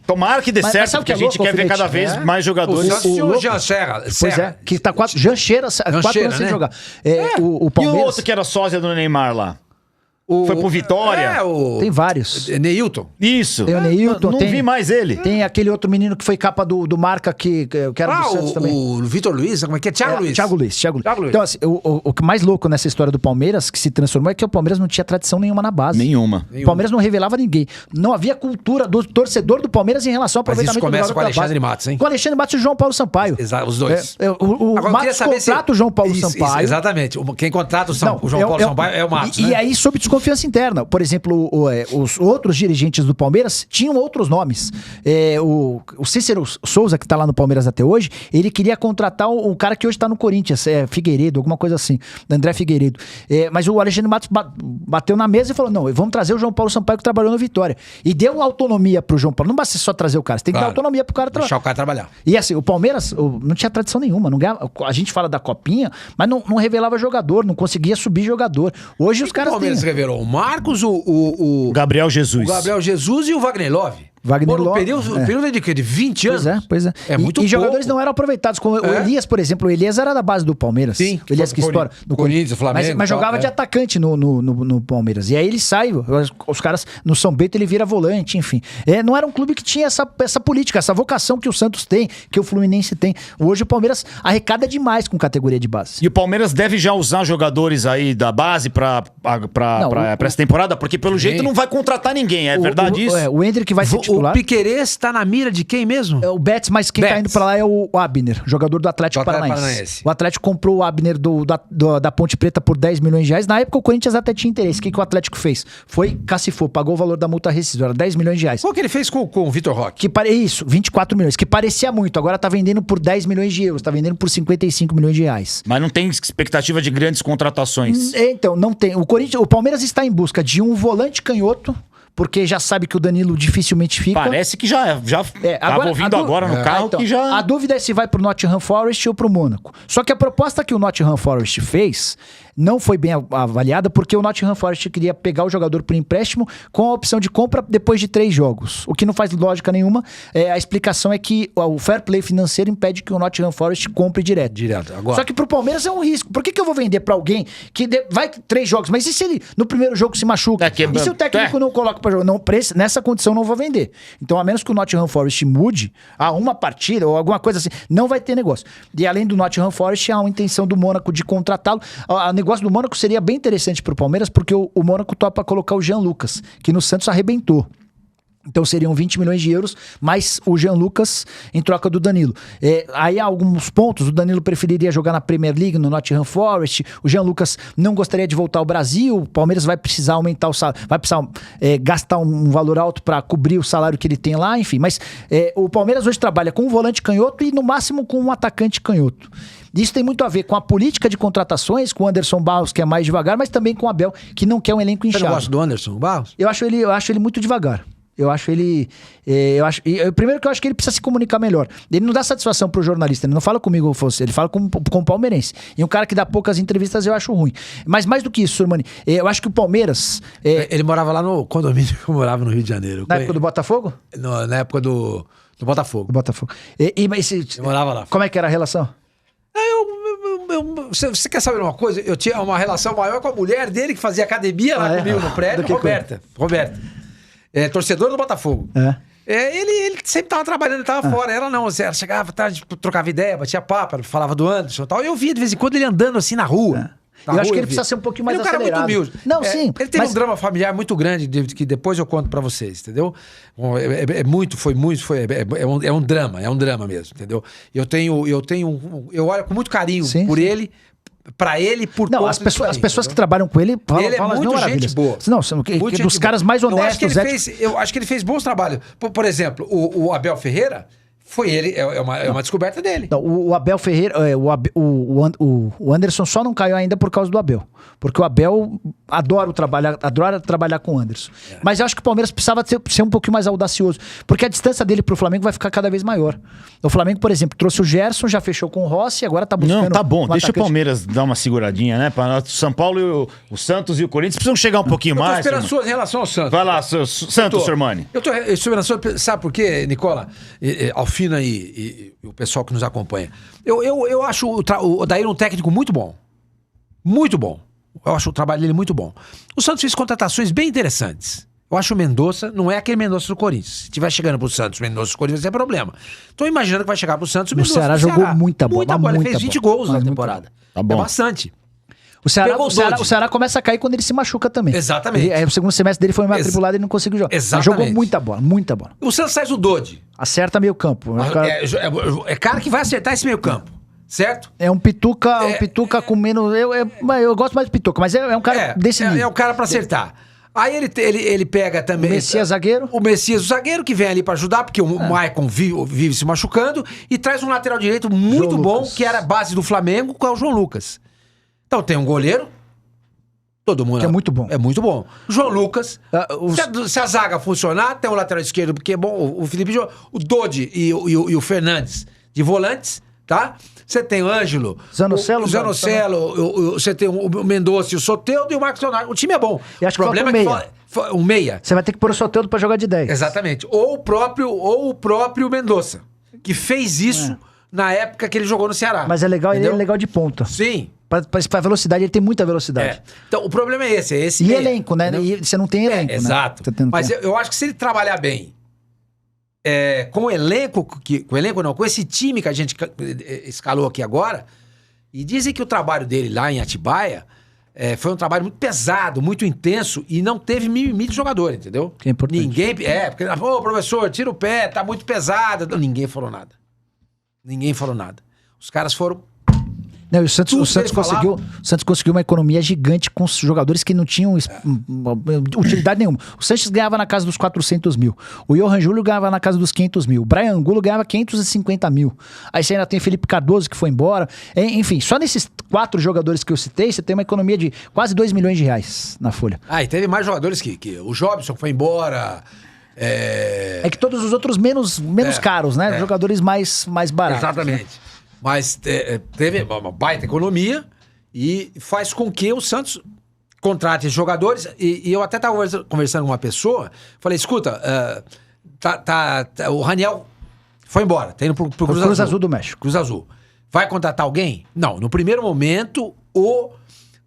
tomara que dê certo, porque a gente quer ver cada vez mais jogadores. O Jean Serra. Pois é, que tá 4 anos sem jogar. O Palmeiras... E o outro que era sósia do Neymar lá? Foi pro Vitória? Tem vários. Neilton. Isso. Tem o Neilton. Não vi mais ele. Tem aquele outro menino que foi capa do Marca, que era do Santos também. O Vitor Luiz, como é que é? Thiago Luiz. Thiago Luiz. Então, assim, o que mais louco nessa história do Palmeiras, que se transformou, é que o Palmeiras não tinha tradição nenhuma na base. Nenhuma. O Palmeiras não revelava ninguém. Não havia cultura do torcedor do Palmeiras em relação ao aproveitamento do começa com o Alexandre Matos, hein? Com o Alexandre Matos e o João Paulo Sampaio. Exato, os dois. O Matos contrata o João Paulo Sampaio. Exatamente. Quem contrata o João Paulo Sampaio é o Matos, E aí, sob desconfiança interna. Por exemplo, os outros dirigentes do Palmeiras tinham outros nomes. O Cícero Souza, que tá lá no Palmeiras até hoje, ele queria contratar o cara que hoje tá no Corinthians, Figueiredo, alguma coisa assim, André Figueiredo. Mas o Alexandre Matos bateu na mesa e falou, não, vamos trazer o João Paulo Sampaio, que trabalhou no Vitória. E deu autonomia pro João Paulo. Não basta só trazer o cara, você tem que dar autonomia pro cara trabalhar. Deixar o cara trabalhar. E assim, o Palmeiras não tinha tradição nenhuma. Não ganhava, a gente fala da copinha, mas não revelava jogador, não conseguia subir jogador. Hoje os caras... O Palmeiras revelou o Marcos, o Gabriel Jesus. O Gabriel Jesus e o Wagner Love. Período de 20 anos. Pois é. É muito pouco. Jogadores não eram aproveitados. Como o Elias, por exemplo. O Elias era da base do Palmeiras. Sim. O Elias que estoura. No Corinthians, Flamengo. Mas jogava de atacante no Palmeiras. E aí ele sai, os caras no São Bento ele vira volante, enfim. Não era um clube que tinha essa política, essa vocação que o Santos tem, que o Fluminense tem. Hoje o Palmeiras arrecada demais com categoria de base. E o Palmeiras deve já usar jogadores aí da base pra essa temporada, porque pelo jeito não vai contratar ninguém, é verdade isso? O Hendrick vai ser titular. O Piquerez tá na mira de quem mesmo? O Betis, mas quem tá indo pra lá é o Abner, jogador do Atlético Paranaense. O Atlético comprou o Abner da Ponte Preta por 10 milhões de reais. Na época o Corinthians até tinha interesse. O que o Atlético fez? Foi cacifou, pagou o valor da multa rescisória, 10 milhões de reais. Qual que ele fez com o Vitor Roque? Isso, 24 milhões, que parecia muito. Agora tá vendendo por 10 milhões de euros, tá vendendo por 55 milhões de reais. Mas não tem expectativa de grandes contratações. Então, não tem. O Palmeiras está em busca de um volante canhoto, porque já sabe que o Danilo dificilmente fica. Parece que já tava ouvindo agora no carro que já... A dúvida é se vai pro Nottingham Forest ou pro Mônaco. Só que a proposta que o Nottingham Forest fez não foi bem avaliada porque o Nottingham Forest queria pegar o jogador por empréstimo com a opção de compra depois de 3 jogos. O que não faz lógica nenhuma. A explicação é que o fair play financeiro impede que o Nottingham Forest compre direto. Agora. Só que pro Palmeiras é um risco. Por que eu vou vender pra alguém que vai 3 jogos? Mas e se ele no primeiro jogo se machuca? E se o técnico não coloca pra jogar? Não, nessa condição não vou vender. Então, a menos que o Nottingham Forest mude a uma partida ou alguma coisa assim, não vai ter negócio. E além do Nottingham Forest, há uma intenção do Mônaco de contratá-lo. O negócio do Mônaco seria bem interessante pro Palmeiras, porque o Mônaco topa colocar o Jean Lucas, que no Santos arrebentou. Então seriam 20 milhões de euros, mais o Jean Lucas em troca do Danilo. Aí há alguns pontos, o Danilo preferiria jogar na Premier League, no Nottingham Forest, o Jean Lucas não gostaria de voltar ao Brasil, o Palmeiras vai precisar aumentar o salário, vai precisar gastar um valor alto para cobrir o salário que ele tem lá, enfim. Mas o Palmeiras hoje trabalha com um volante canhoto e no máximo com um atacante canhoto. Isso tem muito a ver com a política de contratações, com o Anderson Barros, que é mais devagar, mas também com o Abel, que não quer um elenco inchado. Você não gosta do Anderson Barros? Eu acho ele muito devagar. Eu acho ele... primeiro que eu acho que ele precisa se comunicar melhor. Ele não dá satisfação pro jornalista, ele não fala comigo, ele fala com o palmeirense. E um cara que dá poucas entrevistas eu acho ruim. Mas mais do que isso, Sormani, eu acho que o Palmeiras... Ele morava lá no condomínio que eu morava no Rio de Janeiro. Na época do Botafogo? Na época do Botafogo. Do Botafogo. Eu morava lá. Como é que era a relação? Você quer saber uma coisa? Eu tinha uma relação maior com a mulher dele que fazia academia lá comigo no prédio, Roberta. Torcedor do Botafogo. Ele sempre tava trabalhando, ele tava fora. Ela não, ela chegava tarde, trocava ideia, batia papo, falava do Anderson e tal. Eu via de vez em quando ele andando assim na rua. Eu acho que ele precisa ser um pouquinho mais acelerado. Ele é um cara muito humilde. Não, sim. Ele teve um drama familiar muito grande, que depois eu conto pra vocês, entendeu? É um drama mesmo, entendeu? Eu olho com muito carinho por ele. Pra ele, por não, as pessoas que trabalham com ele falam, ele é muito gente boa. Não, dos caras mais honestos. Eu acho que ele fez bons trabalhos. Por exemplo, o Abel Ferreira, foi ele, é uma descoberta dele. Não, o Abel Ferreira, o Anderson só não caiu ainda por causa do Abel. Porque o Abel adora trabalhar com o Anderson. Mas eu acho que o Palmeiras precisava ser um pouquinho mais audacioso. Porque a distância dele pro Flamengo vai ficar cada vez maior. O Flamengo, por exemplo, trouxe o Gerson, já fechou com o Rossi, agora tá buscando... Não, tá bom, deixa o Palmeiras dar uma seguradinha, né? Para o São Paulo, o Santos e o Corinthians precisam chegar um pouquinho mais. Eu tô esperançoso em relação ao Santos. Vai lá, Santos, Sormani. Eu tô esperançoso, sabe por quê, Nicola? Alfina e o pessoal que nos acompanha. Eu acho o Odair um técnico muito bom. Muito bom. Eu acho o trabalho dele muito bom. O Santos fez contratações bem interessantes. Eu acho o Mendonça, não é aquele Mendonça do Corinthians. Se estiver chegando pro Santos, o Mendonça do Corinthians vai ter problema. Tô imaginando que vai chegar pro Santos o Mendonça. O Ceará jogou muita bola. Ele fez 20 gols na temporada. Tá bom. É bastante. O Ceará começa a cair quando ele se machuca também. Exatamente. O segundo semestre dele foi matriculado e não conseguiu jogar. Exatamente. Mas jogou muita bola, muita bola. O Santos traz o Dodi. Acerta meio campo. É cara que vai acertar esse meio campo. Certo? É um pituca com menos... Eu gosto mais de pituca, mas é um cara desse nível. É um cara pra acertar. Aí ele pega também... O Messias zagueiro. O Messias, o zagueiro, que vem ali pra ajudar, porque o Maicon vive se machucando, e traz um lateral direito muito bom, que era a base do Flamengo, que é o João Lucas. Então tem um goleiro, todo mundo... Que é muito bom. É muito bom. João Lucas, se a zaga funcionar, tem um lateral esquerdo, porque é bom, o Felipe... O Dodi e o Fernandes de volantes, tá? Você tem o Ângelo, Zanocelo, você tem o Mendonça, o Soteldo e o Marcos Leonardo. O time é bom. E acho o problema é que um meia. Você vai ter que pôr o Soteldo pra jogar de 10. Exatamente. Ou o próprio Mendonça, que fez isso na época que ele jogou no Ceará. Mas é legal, ele é legal de ponta. Sim. Pra velocidade, ele tem muita velocidade. Então, o problema é esse. E meia. Elenco, né? E você não tem elenco, exato. Né? Mas eu acho que se ele trabalhar bem, com o elenco, com esse time que a gente escalou aqui agora, e dizem que o trabalho dele lá em Atibaia foi um trabalho muito pesado, muito intenso, e não teve mimimi de jogador, entendeu? Que é importante. Porque, professor, tira o pé, tá muito pesado. Não, ninguém falou nada. Os caras foram... Não, o Santos conseguiu uma economia gigante com os jogadores que não tinham utilidade nenhuma. O Sanches ganhava na casa dos 400 mil. O Johan Júlio ganhava na casa dos 500 mil. O Brian Angulo ganhava 550 mil. Aí você ainda tem Felipe Cardoso, que foi embora. Enfim, só nesses 4 jogadores que eu citei, você tem uma economia de quase 2 milhões de reais na folha. E teve mais jogadores que o Jobson foi embora... É que todos os outros menos caros, né? Jogadores mais baratos. Exatamente. Né? Mas teve uma baita economia E faz com que o Santos contrate jogadores. E eu até estava conversando com uma pessoa, falei, escuta, o Raniel foi embora, tá indo pro Cruz Azul do México. Cruz Azul. Vai contratar alguém? Não, no primeiro momento, o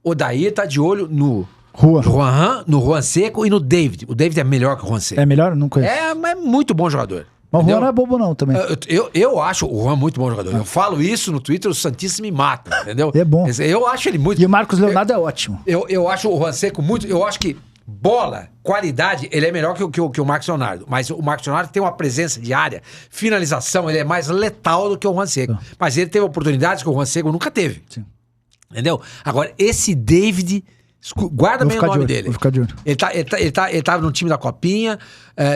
Odair tá de olho no Juan Seco e no David. O David é melhor que o Juan Seco. É melhor? Não conheço. É muito bom jogador. Mas o Juan não é bobo não também. Eu acho o Juan muito bom jogador. Eu falo isso no Twitter, o Santíssimo me mata, entendeu? É bom. Eu acho ele muito... E o Marcos Leonardo é ótimo. Eu acho o Juan Seco muito... Eu acho que bola, qualidade, ele é melhor que o Marcos Leonardo. Mas o Marcos Leonardo tem uma presença de área, finalização, ele é mais letal do que o Juan Seco. Mas ele teve oportunidades que o Juan Seco nunca teve. Sim. Entendeu? Agora, esse David... Guarda bem o nome dele. Vou ficar de olho. Ele tava no time da Copinha,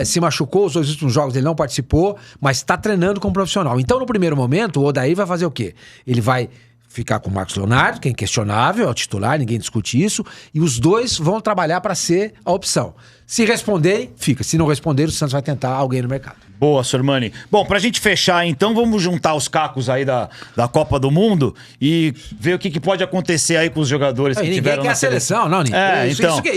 se machucou, os 2 últimos jogos ele não participou, mas tá treinando como profissional. Então, no primeiro momento, o Odair vai fazer o quê? Ele vai ficar com o Marcos Leonardo, que é inquestionável, é o titular, ninguém discute isso, e os dois vão trabalhar para ser a opção. Se responderem, fica. Se não responderem, o Santos vai tentar alguém no mercado. Boa, Sormani. Bom, pra gente fechar, então, vamos juntar os cacos aí da Copa do Mundo e ver o que pode acontecer aí com os jogadores que tiveram na seleção. Não, ninguém.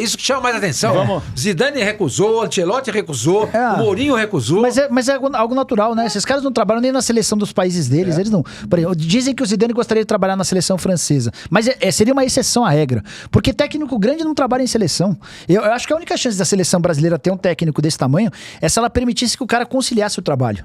Isso que chama mais atenção. Vamos. Zidane recusou, o Ancelotti recusou, o Mourinho recusou. Mas é algo natural, né? Esses caras não trabalham nem na seleção dos países deles, eles não. Por exemplo, dizem que o Zidane gostaria de trabalhar na seleção francesa, mas seria uma exceção à regra, porque técnico grande não trabalha em seleção. Eu acho que a única chance da seleção brasileira ter um técnico desse tamanho é se ela permitisse que o cara conciliasse o trabalho.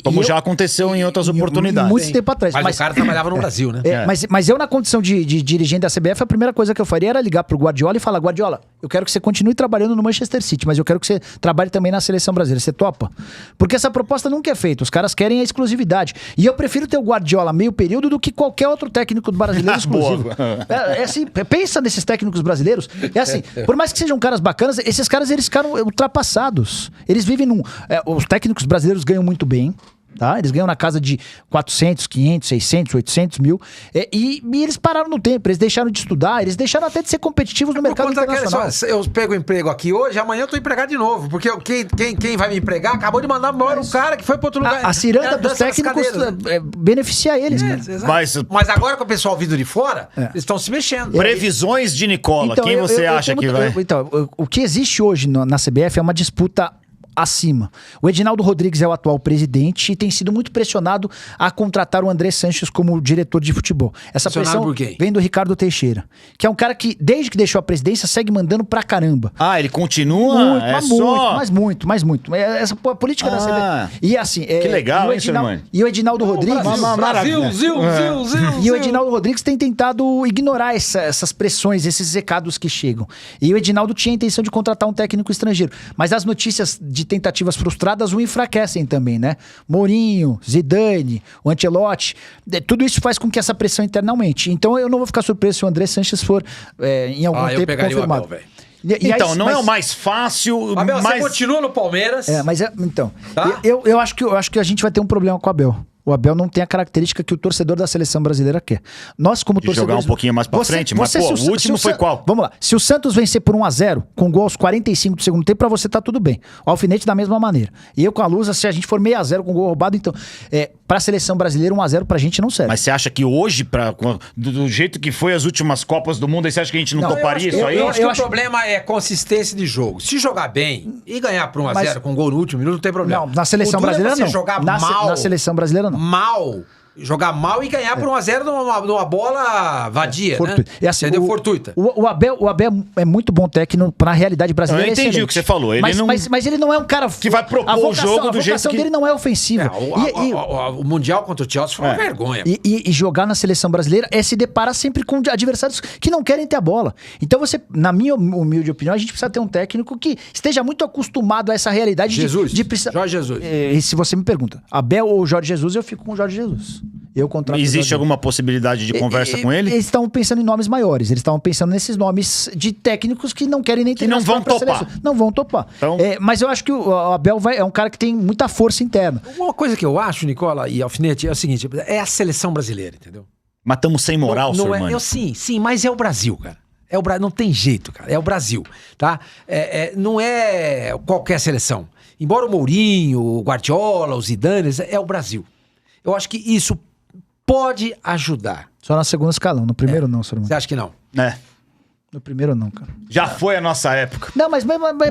Como já aconteceu em outras oportunidades. Muito tempo atrás. Mas o cara trabalhava no Brasil, né? Mas eu, na condição de dirigente da CBF, a primeira coisa que eu faria era ligar pro Guardiola e falar: Guardiola, eu quero que você continue trabalhando no Manchester City, mas eu quero que você trabalhe também na seleção brasileira. Você topa? Porque essa proposta nunca é feita. Os caras querem a exclusividade. E eu prefiro ter o Guardiola meio período do que qualquer outro técnico do brasileiro exclusivo. Assim, pensa nesses técnicos brasileiros. É assim, por mais que sejam caras bacanas, esses caras, eles ficaram ultrapassados. Eles vivem num... os técnicos brasileiros ganham muito bem. Tá? Eles ganham na casa de 400, 500, 600, 800 mil. E eles pararam no tempo, eles deixaram de estudar, eles deixaram até de ser competitivos no mercado internacional. Eu pego emprego aqui hoje, amanhã eu tô empregado de novo. Porque quem vai me empregar acabou de mandar embora um cara que foi para outro lugar. A ciranda dos técnicos beneficia eles. Mas agora com o pessoal vindo de fora, eles estão se mexendo. Previsões de Nicola, então, quem você acha que vai? O que existe hoje na CBF é uma disputa acima. O Edinaldo Rodrigues é o atual presidente e tem sido muito pressionado a contratar o André Sanches como diretor de futebol. Essa pressão vem do Ricardo Teixeira, que é um cara que, desde que deixou a presidência, segue mandando pra caramba. Ele continua? Mas muito. Essa política da CBF. E assim... Que legal, hein, Sormani? E o Edinaldo Rodrigues... E o Edinaldo Rodrigues tem tentado ignorar essas pressões, esses recados que chegam. E o Edinaldo tinha a intenção de contratar um técnico estrangeiro. Mas as notícias de tentativas frustradas o enfraquecem também, né? Mourinho, Zidane, o Ancelotti, tudo isso faz com que essa pressão interna aumente. Então eu não vou ficar surpreso se o André Sanches for em algum tempo confirmado. O Abel, então, não é o mais fácil. Abel, você continua no Palmeiras. Então, tá? eu acho que a gente vai ter um problema com o Abel. O Abel não tem a característica que o torcedor da seleção brasileira quer. Nós, como torcedores... jogar um pouquinho mais pra frente, mas o último foi qual? Vamos lá. Se o Santos vencer por 1-0, com gol aos 45 do segundo tempo, pra você tá tudo bem. O Alfinete da mesma maneira. E eu com a Lusa, se a gente for 6-0 com gol roubado, então... pra seleção brasileira, 1-0 pra gente não serve. Mas você acha que hoje, do jeito que foi as últimas Copas do Mundo, aí você acha que a gente não toparia isso aí? Eu acho que o problema é consistência de jogo. Se jogar bem e ganhar por 1-0 com gol no último minuto, não tem problema. Não, na seleção brasileira não. Jogar mal, na seleção brasileira não. Jogar mal e ganhar por 1-0 numa bola vadia, fortuita. Né? Entendeu? Fortuita. O Abel é muito bom técnico pra realidade brasileira. Eu entendi o que você falou. Mas ele não é um cara... que vai propor o jogo do jeito que... A vocação dele não é ofensiva. O Mundial contra o Chelsea foi uma vergonha. E jogar na seleção brasileira é se deparar sempre com adversários que não querem ter a bola. Então você, na minha humilde opinião, a gente precisa ter um técnico que esteja muito acostumado a essa realidade de precisar... Jorge Jesus. E se você me pergunta, Abel ou Jorge Jesus, eu fico com o Jorge Jesus. Existe alguma possibilidade de conversa com ele? Eles estavam pensando em nomes maiores. Eles estavam pensando nesses nomes de técnicos que não querem nem ter... Que não vão topar. Não vão topar. Então... mas eu acho que o Abel é um cara que tem muita força interna. Uma coisa que eu acho, Nicola e Alfinete, é o seguinte: é a seleção brasileira, entendeu? Mas estamos sem moral, Sormani. Sim, mas é o Brasil, cara. Não tem jeito, cara. É o Brasil, tá? Não é qualquer seleção. Embora o Mourinho, o Guardiola, o Zidane, é o Brasil. Eu acho que isso pode ajudar. Só no segundo escalão, no primeiro não, Sormani. Você acha que não? No primeiro não, cara. Já foi a nossa época. Não, mas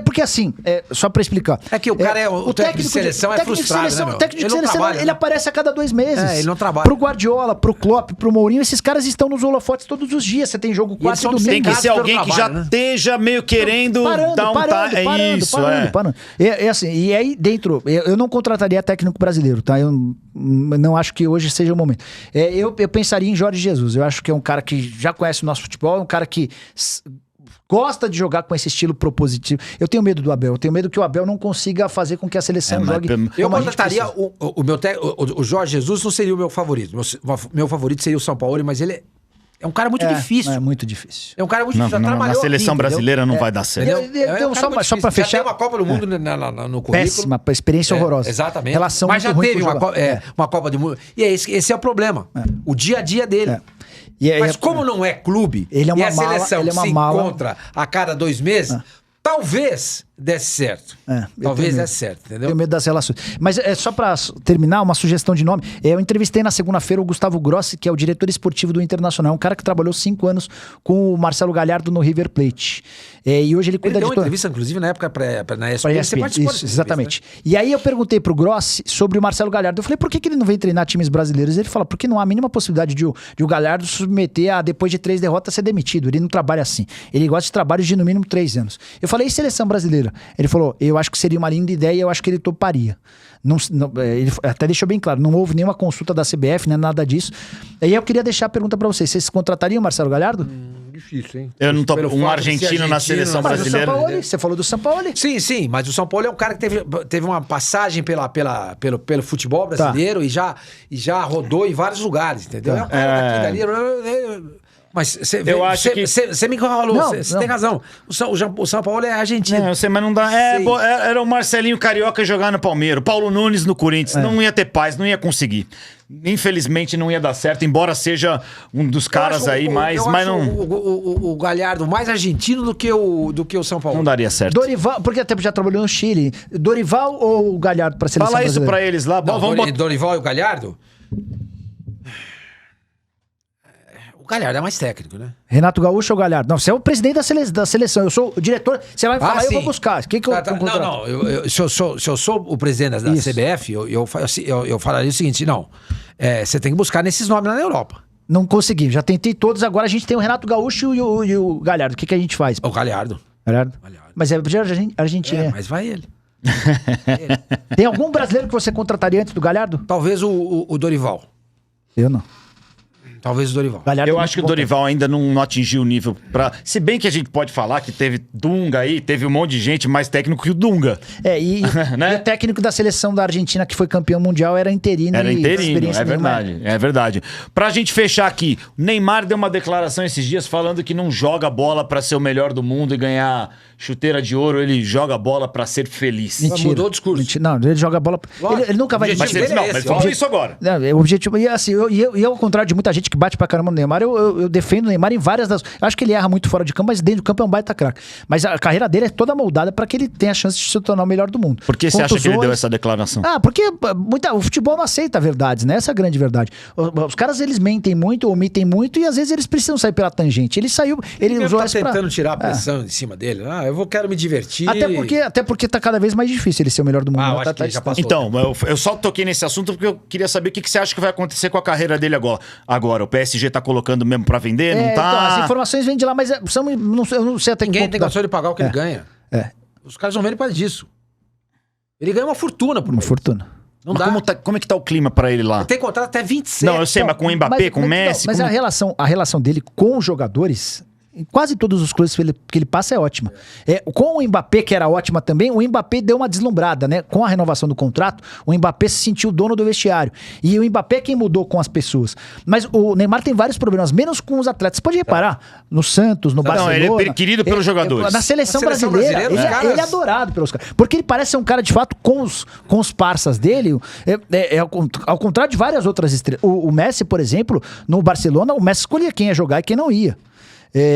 porque assim, só pra explicar. É que o cara o técnico de seleção é frustrado, né, meu? O técnico de seleção, ele aparece a cada 2 meses. Ele não trabalha. Pro Guardiola, pro Klopp, pro Mourinho, esses caras estão nos holofotes todos os dias. Você tem jogo 4 e domingo. Tem que ser alguém que já esteja meio querendo dar um parando. É assim, e aí dentro, eu não contrataria técnico brasileiro, tá? Eu não acho que hoje seja o momento. Eu pensaria em Jorge Jesus. Eu acho que é um cara que já conhece o nosso futebol, é um cara que gosta de jogar com esse estilo propositivo. Eu tenho medo do Abel. Eu tenho medo que o Abel não consiga fazer com que a seleção jogue. Eu contrataria o Jorge Jesus, não seria o meu favorito. Meu favorito seria o São Paulo, mas ele é um cara muito difícil. É muito difícil. É um cara muito difícil. Na seleção brasileira não vai dar certo. Só pra fechar. Já tem uma Copa do Mundo no currículo. Péssima, experiência horrorosa. Exatamente. Relação mas já muito teve uma Copa do Mundo. E esse é o problema. O dia a dia dele. Mas como não é clube, ele é uma e a seleção se encontra a cada 2 meses, talvez desse certo. Talvez desse certo, entendeu? Tenho medo das relações. Mas só pra terminar, uma sugestão de nome. Eu entrevistei na segunda-feira o Gustavo Grossi, que é o diretor esportivo do Internacional. É um cara que trabalhou 5 anos com o Marcelo Galhardo no River Plate. E hoje ele cuida de... Ele deu uma entrevista, inclusive, na época na ESPN. Você participou isso, exatamente. Né? E aí eu perguntei pro Grossi sobre o Marcelo Galhardo. Eu falei, por que ele não vem treinar times brasileiros? Ele fala, porque não há a mínima possibilidade de o Galhardo submeter a, depois de 3 derrotas, ser demitido. Ele não trabalha assim. Ele gosta de trabalhos de, no mínimo, 3 anos. Eu falei, e seleção brasileira? Ele falou, eu acho que seria uma linda ideia e eu acho que ele toparia. Ele até deixou bem claro, não houve nenhuma consulta da CBF, né, nada disso. E aí eu queria deixar a pergunta pra vocês. Vocês contratariam o Marcelo Galhardo? Difícil, hein? Eu não tô... Um argentino na seleção brasileira. Você falou do São Paulo? Sim, mas o São Paulo é um cara que teve uma passagem pelo futebol brasileiro e já rodou em vários lugares, entendeu? É um cara daqui, dali... Mas você me falou, você tem razão. O São Paulo é argentino. Não, eu sei, mas não dá. Era o Marcelinho Carioca jogar no Palmeiras, Paulo Nunes no Corinthians. Não ia ter paz, não ia conseguir. Infelizmente não ia dar certo, embora seja um dos caras aí, mas não. O Galhardo mais argentino do que o São Paulo. Não daria certo. Dorival, porque até já trabalhou no Chile. Dorival ou o Galhardo pra seleção brasileira? Fala isso pra eles lá. Não, Dorival e o Galhardo? O Galhardo é mais técnico, né? Renato Gaúcho ou Galhardo? Não, você é o presidente da seleção. Eu sou o diretor. Você vai falar, eu vou buscar. O que eu se eu sou o presidente da CBF, eu falaria o seguinte: não. Você tem que buscar nesses nomes lá na Europa. Não consegui. Já tentei todos. Agora a gente tem o Renato Gaúcho e o Galhardo. O que a gente faz? O Galhardo. Mas é de Argentina. Mas vai ele. Tem algum brasileiro que você contrataria antes do Galhardo? Talvez o Dorival. Eu não. Talvez o Dorival. Eu acho que o Dorival ainda não atingiu o nível pra... Se bem que a gente pode falar que teve Dunga aí, teve um monte de gente mais técnico que o Dunga. Né? E o técnico da seleção da Argentina que foi campeão mundial era interino. Era interino, é verdade. Pra gente fechar aqui, o Neymar deu uma declaração esses dias falando que não joga bola pra ser o melhor do mundo e ganhar chuteira de ouro, ele joga bola pra ser feliz. Mentira. Mudou o discurso. Mentira. Não, ele joga bola... Ele nunca vai... Mas falou isso agora. O objetivo... E assim, eu ao contrário de muita gente que bate pra caramba no Neymar, eu defendo o Neymar em várias das... Eu acho que ele erra muito fora de campo, mas dentro do campo é um baita craque. Mas a carreira dele é toda moldada pra que ele tenha a chance de se tornar o melhor do mundo. Por que você acha que ele deu essa declaração? Porque o futebol não aceita verdades, né? Essa é a grande verdade. Os caras, eles mentem muito, omitem muito, e às vezes eles precisam sair pela tangente. Ele saiu... Ele usou tá tentando tirar a pressão em cima dele. Eu quero me divertir. Até porque tá cada vez mais difícil ele ser o melhor do mundo. Eu acho que já passou. Então, eu só toquei nesse assunto porque eu queria saber o que você acha que vai acontecer com a carreira dele agora. O PSG tá colocando mesmo pra vender, não tá? Então, as informações vêm de lá, mas eu não sei até que Ninguém tem condição de pagar o que ele ganha. Os caras não vendem por causa disso. Ele ganha uma fortuna por mês. Uma fortuna. Não dá. Como é que tá o clima pra ele lá? Ele tem contrato até 27. Não, eu sei, mas com o Mbappé, com o Messi... Mas a relação dele com os jogadores... Em quase todos os clubes que ele passa é ótima. Com o Mbappé, que era ótima também, o Mbappé deu uma deslumbrada, né? Com a renovação do contrato, o Mbappé se sentiu dono do vestiário. E o Mbappé é quem mudou com as pessoas. Mas o Neymar tem vários problemas, menos com os atletas. Você pode reparar, no Santos, no Barcelona... Não, ele é querido pelos jogadores. Na seleção brasileira, ele é adorado pelos caras. Porque ele parece ser um cara, de fato, com os parças dele, ao contrário de várias outras estrelas. O Messi, por exemplo, no Barcelona, o Messi escolhia quem ia jogar e quem não ia.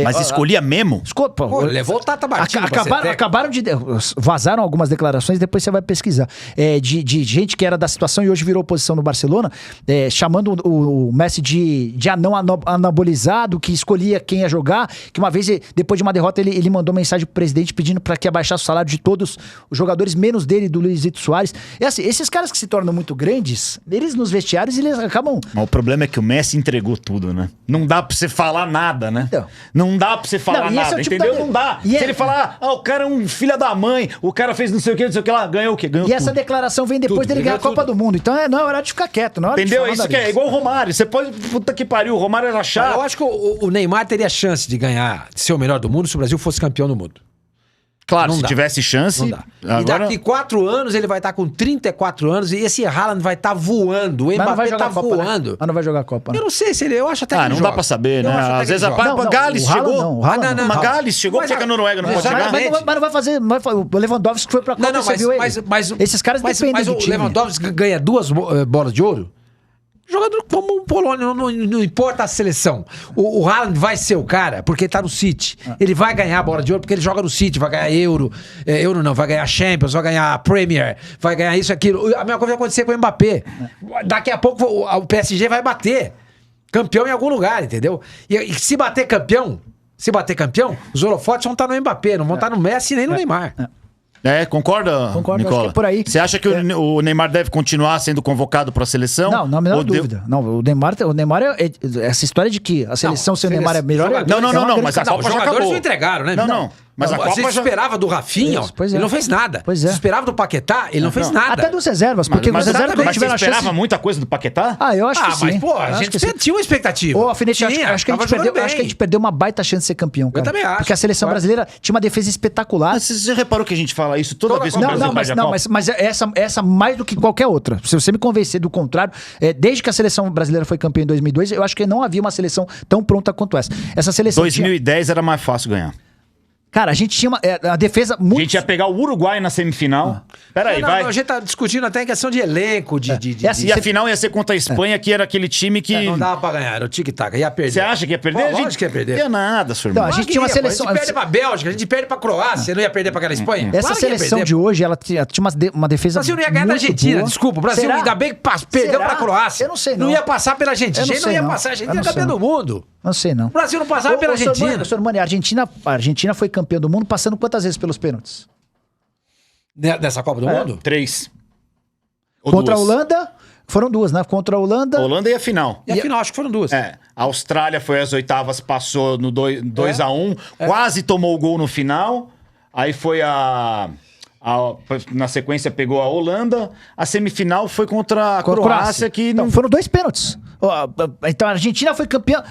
Mas escolhia mesmo? Pô, levou o Tata Martino Acabaram de... Vazaram algumas declarações, depois você vai pesquisar. De gente que era da situação e hoje virou oposição no Barcelona, chamando o Messi de anão anabolizado, que escolhia quem ia jogar, que uma vez, depois de uma derrota, ele mandou mensagem pro presidente pedindo para que abaixasse o salário de todos os jogadores, menos dele, do Luizito Soares. Assim, esses caras que se tornam muito grandes, eles nos vestiários, eles acabam... Mas o problema é que o Messi entregou tudo, né? Não dá pra você falar nada, né? Então. Não dá pra você falar nada, tipo entendeu? Não dá. Se ele falar, o cara é um filho da mãe, o cara fez não sei o que lá, ganhou o quê? Ganhou E tudo. essa declaração vem depois dele ganhar a Copa do Mundo. Então não é hora de ficar quieto, não é hora Entendeu? de Isso que é igual o Romário. Você pode... Puta que pariu, o Romário era chato. Eu acho que o Neymar teria chance de ganhar, de ser o melhor do mundo se o Brasil fosse campeão do mundo. Claro, Não se dá. tivesse chance... Não dá. Agora... E daqui 4 anos ele vai estar com 34 anos e esse Haaland vai estar voando. O Mas não vai Mbappé jogar tá a Copa, voando. né? Mas não vai jogar a Copa, né? Eu não sei se ele... Eu acho até que ele não joga. dá pra saber, né? Eu acho até Às que vezes ele a joga. Gales o Haaland chegou... não, o Haaland não. Mas Gales chegou, porque a Noruega não pode jogar. Exatamente. Mas não vai fazer... O Lewandowski foi pra Copa, você viu ele? Esses caras dependem mas do o time. Lewandowski ganha 2 bolas de ouro? Jogador como o Polônia, não importa a seleção. O Haaland vai ser o cara porque tá no City. Ele vai ganhar a bola de ouro porque ele joga no City, vai ganhar Euro. Euro não, vai ganhar Champions, vai ganhar Premier, vai ganhar isso, aquilo. A mesma coisa vai acontecer com o Mbappé. Daqui a pouco o PSG vai bater campeão em algum lugar, entendeu? E se bater campeão, os holofotes vão estar no Mbappé, não vão estar no Messi nem no Neymar. Concorda, Concordo, Nicola? acho que é por aí. Você acha que o Neymar deve continuar sendo convocado para a seleção? Não, a menor dúvida. Não, o Neymar essa história de que a seleção sem o Neymar é melhor... Não, mas a Copa Os já jogadores acabou. não entregaram, né? Não. Mas a Copa você já... esperava do Rafinha, Pois é. ele não fez nada. Pois é. Você esperava do Paquetá, ele não fez nada. Até dos reservas, porque os reservas quando Mas você tiveram a esperava chance... muita coisa do Paquetá? Eu acho que sim. Mas, pô, a Acho gente que sim. tinha uma expectativa. Ô, Alfinete, acho que a gente perdeu uma baita chance de ser campeão, cara. Eu também acho. Porque a seleção brasileira tinha uma defesa espetacular. Mas você já reparou que a gente fala isso toda vez que o Brasil perde a Copa? Mas essa mais do que qualquer outra. Se você me convencer do contrário, desde que a seleção brasileira foi campeã em 2002, eu acho que não havia uma seleção tão pronta quanto essa. Essa seleção 2010 era mais fácil ganhar. Cara, a gente tinha a defesa muito... A gente ia pegar o Uruguai na semifinal. Peraí, vai. A gente tá discutindo até em questão de elenco, E a final ia ser contra a Espanha, que era aquele time que... não dava pra ganhar, era o tic-tac, ia perder. Você acha que ia perder? Lógico que ia perder. Não ia nada, seu irmão. Não, a gente tinha uma seleção... A gente perde pra Bélgica, a gente perde pra Croácia, não ia perder pra aquela Espanha? Essa seleção de hoje, ela tinha uma defesa. O Brasil não ia ganhar da Argentina, boa. desculpa. O Brasil ainda bem que perdeu pra Croácia. Eu não sei, não. Não ia passar pela Argentina. Eu não sei, ia não. passar, a Argentina Eu é não sei, campeã do mundo. Não sei, não. O Brasil não passava pela Argentina. Senhor Mani, a Argentina foi campeã do mundo passando quantas vezes pelos pênaltis? Dessa Copa do Mundo? 3. Contra a Holanda, foram 2, né? Contra a Holanda. Holanda e a final. E a final, acho que foram 2. A Austrália foi às oitavas, passou no 2-1, quase tomou o gol no final. Aí foi na sequência pegou a Holanda. A semifinal foi contra a Croácia, que não... Então, foram 2 pênaltis. Então a Argentina foi campeã.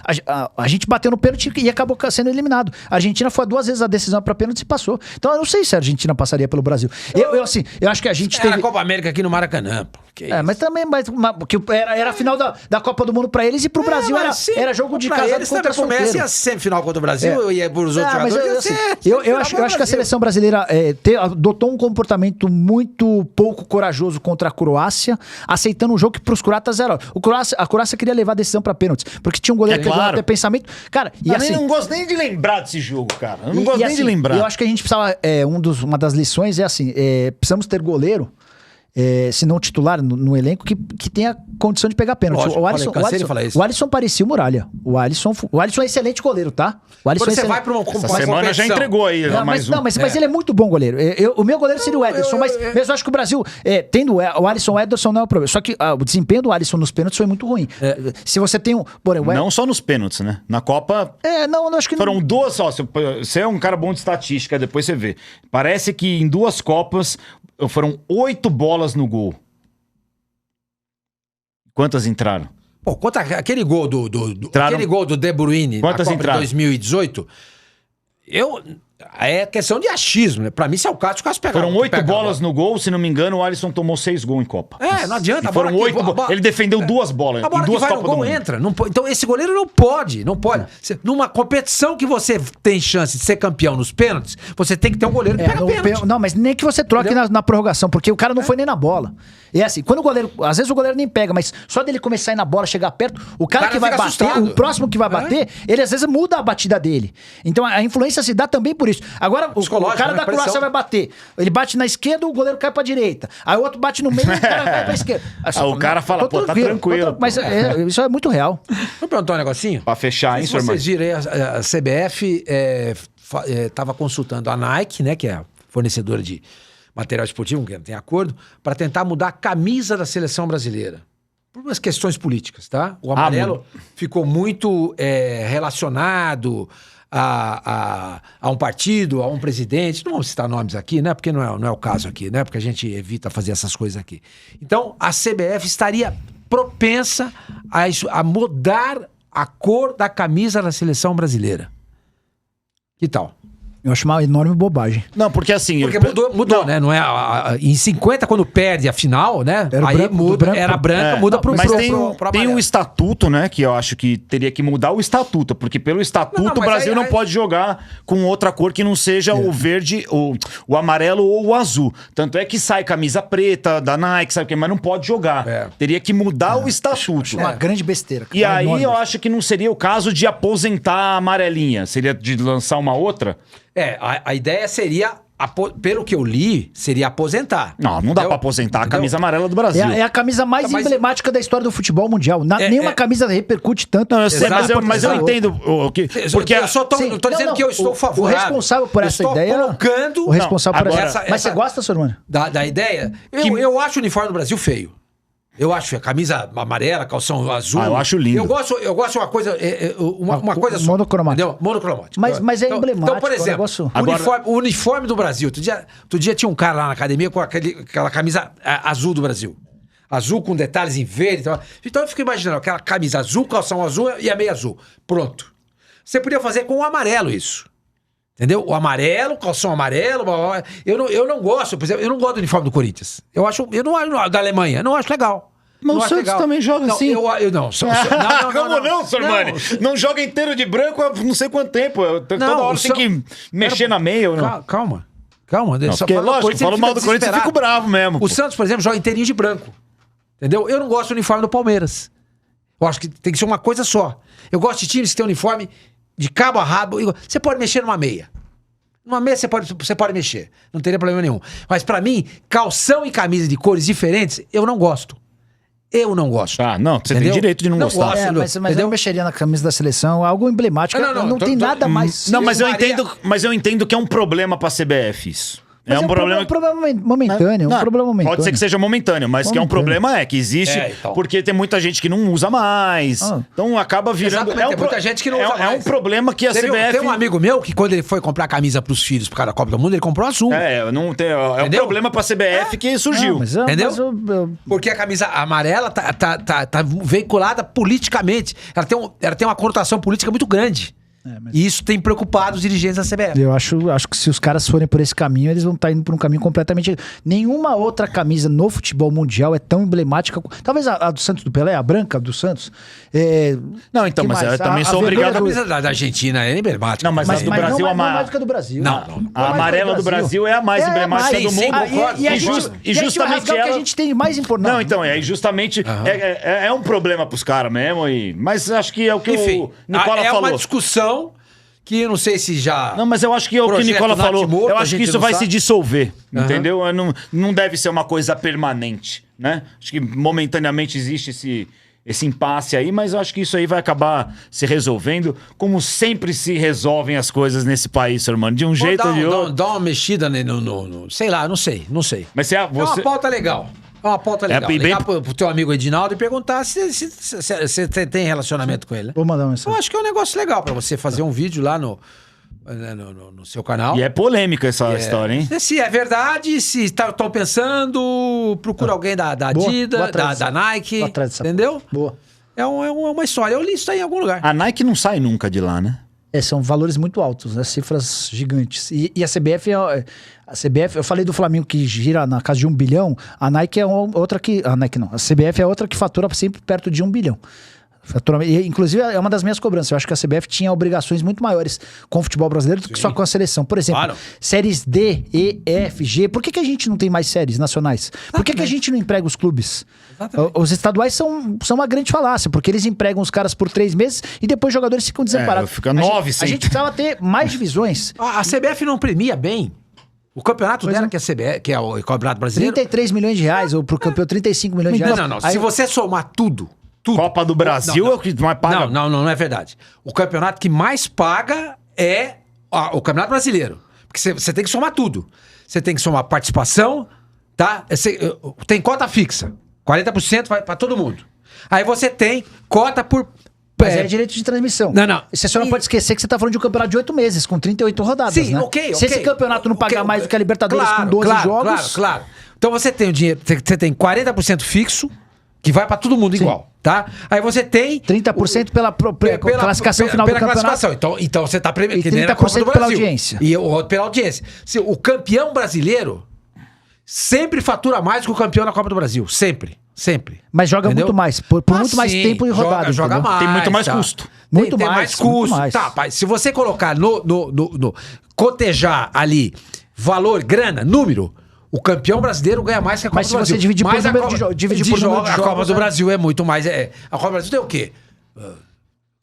A gente bateu no pênalti e acabou sendo eliminado. A Argentina foi 2 vezes a decisão para pênalti e passou. Então eu não sei se a Argentina passaria pelo Brasil. Eu acho que a gente Era a Copa América aqui no Maracanã. Pô. Mas também que era a final da Copa do Mundo pra eles e pro Brasil era jogo de casa eles contra solteiro. Começa a semifinal contra o Brasil e pros outros jogadores. Eu acho que a seleção brasileira adotou um comportamento muito pouco corajoso contra a Croácia, aceitando um jogo que pros croatas era... A Croácia queria levar a decisão pra pênalti, porque tinha um goleiro que até pensamento... Cara, eu não gosto nem de lembrar desse jogo, cara. Eu não gosto nem de lembrar. Eu acho que a gente precisava... uma das lições é assim, precisamos ter goleiro, se não titular no elenco, que tenha condição de pegar pênalti. Lógico, o Alisson parecia o Muralha. O Alisson é excelente goleiro, tá? O Alisson você vai pra uma Essa semana já entregou aí. Mas ele é muito bom goleiro. O meu goleiro seria o Ederson, mas eu acho que o Brasil, tendo o Alisson, o Ederson não é o problema. Só que o desempenho do Alisson nos pênaltis foi muito ruim. Se você tem não só nos pênaltis, né? Na Copa... não, acho que foram não. 2 só. Você é um cara bom de estatística, depois você vê. Parece que em 2 Copas foram 8 bolas no gol. Quantas entraram? Pô, contra aquele gol aquele gol do De Bruyne Quantas na Copa entraram? de 2018, É questão de achismo, né? Pra mim, se é o caso, o Cássio pega. Foram 8 bolas no gol, se não me engano, o Alisson tomou 6 gols em Copa. Não adianta. Foram 8 bolas. Ele defendeu 2 bolas. A bola em 2 que vai Copas no gol do Mundo. entra. Então esse goleiro não pode. Numa competição que você tem chance de ser campeão nos pênaltis, você tem que ter um goleiro que pega pênalti. Não, mas nem que você troque na prorrogação, porque o cara não foi nem na bola. E assim, quando o goleiro... Às vezes o goleiro nem pega, mas só dele começar a ir na bola, chegar perto, o cara que vai bater, assustado. O próximo que vai bater, ele às vezes muda a batida dele. Então a influência se dá também por isso. Agora, o cara da Croácia vai bater. Ele bate na esquerda, o goleiro cai pra direita. Aí o outro bate no meio e o cara vai pra esquerda. O cara fala, pô, tá tranquilo. Mas isso é muito real. Vou perguntar um negocinho? Pra fechar, hein, senhor Vocês viram aí, a CBF tava consultando a Nike, né, que é a fornecedora de material esportivo, que não tem acordo, para tentar mudar a camisa da seleção brasileira. Por umas questões políticas, tá? O amarelo ficou muito relacionado a um partido, a um presidente. Não vamos citar nomes aqui, né? Porque não é o caso aqui, né? Porque a gente evita fazer essas coisas aqui. Então, a CBF estaria propensa a mudar a cor da camisa da seleção brasileira. Que tal? Eu acho uma enorme bobagem. Não, porque assim... Porque mudou, né? Não é, em 50, quando perde a final, né? Era aí branco, muda, era branca, muda pro Mas pro tem um estatuto, né? Que eu acho que teria que mudar o estatuto. Porque pelo estatuto o Brasil não pode jogar com outra cor que não seja o verde, o amarelo ou o azul. Tanto é que sai camisa preta da Nike, sabe o quê? Mas não pode jogar. Teria que mudar o estatuto. Acho uma grande besteira. E aí eu acho que não seria o caso de aposentar a amarelinha. Seria de lançar uma outra... A ideia seria, pelo que eu li, seria aposentar. Não dá pra aposentar a camisa amarela do Brasil. É a camisa mais emblemática da história do futebol mundial. Nenhuma camisa repercute tanto. Não, eu sei, mas eu entendo o que... Porque eu só tô dizendo que eu estou favorável. O responsável por essa ideia... colocando... O responsável por essa... Mas você gosta, senhor Mano? Da ideia? Eu acho o uniforme do Brasil feio. Eu acho a camisa amarela, calção azul. Eu acho lindo. Eu gosto de uma coisa, uma coisa só. Monocromática. Monocromática. Mas é emblemático. Então, por exemplo, o uniforme do Brasil. Outro dia tinha um cara lá na academia com aquela camisa azul do Brasil. Azul com detalhes em verde. Então eu fico imaginando aquela camisa azul, calção azul e a meia azul. Pronto. Você podia fazer com o amarelo isso. Entendeu? O amarelo, calção amarelo. Eu não gosto, por exemplo, eu não gosto do uniforme do Corinthians. Eu não acho da Alemanha. Eu não acho legal. Mas o Santos também joga assim. Não. Como não, senhor Mani? Não joga inteiro de branco há não sei quanto tempo. Toda hora tem que mexer na meia. Calma. Lógico, falo mal do Corinthians e fico bravo mesmo. O Santos, por exemplo, joga inteirinho de branco. Entendeu? Eu não gosto do uniforme do Palmeiras. Eu acho que tem que ser uma coisa só. Eu gosto de times que tem uniforme de cabo a rabo. Você pode mexer numa meia. Numa meia você pode mexer. Não teria problema nenhum. Mas pra mim, calção e camisa de cores diferentes, eu não gosto. Não, você tem direito de não gostar. Mas eu não mexeria na camisa da seleção, algo emblemático. Não tem nada mais. Não, mas eu entendo que é um problema pra CBF isso. Mas é um problema momentâneo. Pode ser que seja momentâneo, mas que é um problema que existe porque tem muita gente que não usa mais. Então acaba virando... Tem muita gente que não usa mais. É um problema que a CBF... Tem um amigo meu que quando ele foi comprar camisa pros filhos por causa da Copa do Mundo, ele comprou azul. É um problema pra CBF que surgiu. Entendeu? Porque a camisa amarela tá veiculada politicamente. Ela tem uma conotação política muito grande. E isso tem preocupado os dirigentes da CBF. Eu acho que se os caras forem por esse caminho, eles vão estar indo por um caminho completamente... Nenhuma outra camisa no futebol mundial é tão emblemática. Talvez a do Santos do Pelé, a branca do Santos. Não, então, mas eu também sou obrigado... A camisa da Argentina é emblemática. Não, mas a do Brasil não é mais do que a do Brasil. A amarela do Brasil é a mais emblemática do mundo. E justamente ela... que a gente tem mais importante. Não, então, aí justamente é um problema pros caras mesmo. Mas acho que é o que o Nicola falou. É uma discussão que eu não sei se já... Não, mas eu acho que é o que o Nicola falou. Eu acho que isso vai se dissolver, entendeu? Não deve ser uma coisa permanente, né? Acho que momentaneamente existe esse impasse aí, mas eu acho que isso aí vai acabar se resolvendo, como sempre se resolvem as coisas nesse país, senhor Mano, de um jeito ou de outro. Dá uma mexida sei lá, não sei. Mas É uma pauta legal. Ligar pro teu amigo Edinaldo e perguntar se você tem relacionamento com ele. Né? Vou mandar uma mensagem. Eu acho que é um negócio legal pra você fazer um vídeo lá no seu canal. E é polêmica essa história, hein? Se é verdade, se estão pensando, procura alguém da Adidas, da Nike, entendeu? Boa. É uma história. Eu li isso aí em algum lugar. A Nike não sai nunca de lá, né? São valores muito altos, né? Cifras gigantes. E a CBF, eu falei do Flamengo que gira na casa de 1 bilhão, a Nike é outra que... A Nike não, a CBF é outra que fatura sempre perto de 1 bilhão. E, inclusive, é uma das minhas cobranças. Eu acho que a CBF tinha obrigações muito maiores com o futebol brasileiro do que só com a seleção. Por exemplo, séries D, E, F, G. Por que a gente não tem mais séries nacionais? Por que a gente não emprega os clubes? Exatamente. Os estaduais são uma grande falácia, porque eles empregam os caras por 3 meses e depois os jogadores ficam desamparados. Fica 9, a gente precisava ter mais divisões. A CBF não premia bem. O campeonato dela, que é a CBF, que é o Campeonato Brasileiro... 33 milhões de reais, ou pro campeão 35 milhões de reais. Não. Aí, se você somar tudo... Copa do Brasil é o que mais paga. Não é verdade. O campeonato que mais paga é o Campeonato Brasileiro. Porque você tem que somar tudo. Você tem que somar participação, tá? Tem cota fixa. 40% vai pra todo mundo. Aí você tem cota por... Mas é direito de transmissão. Não. Você só não pode esquecer que você tá falando de um campeonato de 8 meses, com 38 rodadas, Sim, né? ok. Se esse campeonato não pagar mais do que a Libertadores com 12 jogos... Claro. Então você tem o dinheiro, você tem 40% fixo, que vai pra todo mundo igual, tá? Aí você tem... 30% pela classificação final do campeonato. Classificação. Então você tá premiando... E 30% pela audiência. E o outro pela audiência. O campeão brasileiro sempre fatura mais que o campeão da Copa do Brasil. Sempre. Mas joga muito mais, por muito mais tempo em rodada. Joga mais. Tem muito mais custo. Muito tem mais custo. mais. Tá, pai, se você colocar no cotejar ali valor, grana, número... O campeão brasileiro ganha mais que a Copa do Brasil. Mas se você dividir por número de jogos... A Copa do Brasil é muito mais... A Copa do Brasil tem o quê?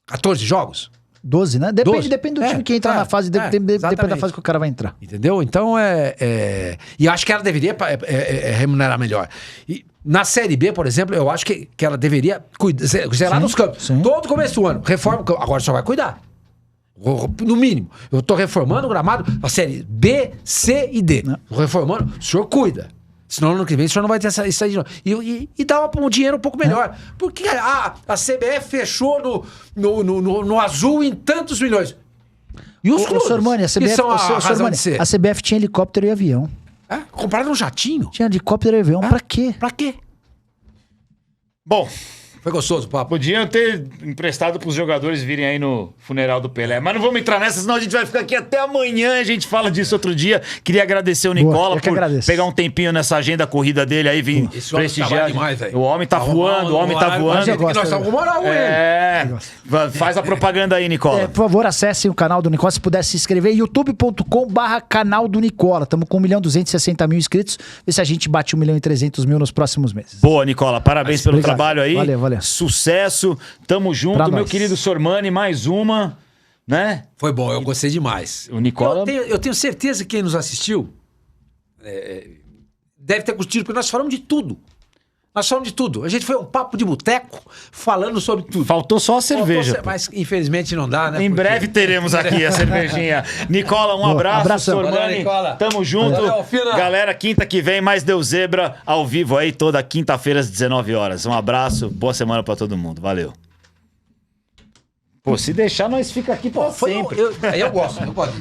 14 jogos? 12, né? Depende do time que entra na fase, depende da fase que o cara vai entrar. Entendeu? Então E acho que ela deveria remunerar melhor. E na Série B, por exemplo, eu acho que ela deveria zerar nos campos. Sim. Todo começo do ano. Reforma o campo. Agora só vai cuidar. No mínimo. Eu tô reformando o gramado, a série B, C e D. Tô reformando, o senhor cuida. Senão no ano que vem o senhor não vai ter isso aí de novo. E dá um dinheiro um pouco melhor. Porque a CBF fechou no azul em tantos milhões. E os clubes? Sormani, a CBF tinha helicóptero e avião. Compraram um jatinho? Tinha helicóptero e avião. Pra quê? Bom... Foi gostoso o papo. Podiam ter emprestado pros jogadores virem aí no funeral do Pelé. Mas não vamos entrar nessa, senão a gente vai ficar aqui até amanhã. A gente fala disso outro dia. Queria agradecer o Nicola por pegar um tempinho nessa agenda corrida dele aí, vir prestigiar. Demais, o homem tá voando, o homem tá voando. Nós estamos com moral, Faz a propaganda aí, Nicola. Por favor, acessem o canal do Nicola. Se puder se inscrever, youtube.com/canal do Nicola. Estamos com 1.260.000 inscritos. Vê se a gente bate 1.300.000 nos próximos meses. Boa, Nicola. Parabéns pelo trabalho aí. Valeu. Sucesso, tamo junto, meu querido Sormani, mais uma, né? Foi bom, eu gostei demais. O Nicola... Eu tenho certeza que quem nos assistiu deve ter curtido, porque nós falamos de tudo. A gente foi um papo de boteco falando sobre tudo. Faltou só a cerveja. Mas infelizmente não dá, né? Em breve teremos aqui a cervejinha. Nicola, um abraço. Sormani, tamo junto. Galera, quinta que vem, mais Deus Zebra ao vivo aí, toda quinta-feira às 19 horas. Um abraço, boa semana pra todo mundo. Valeu. Pô, se deixar, nós fica aqui pra sempre. Eu gosto de papo.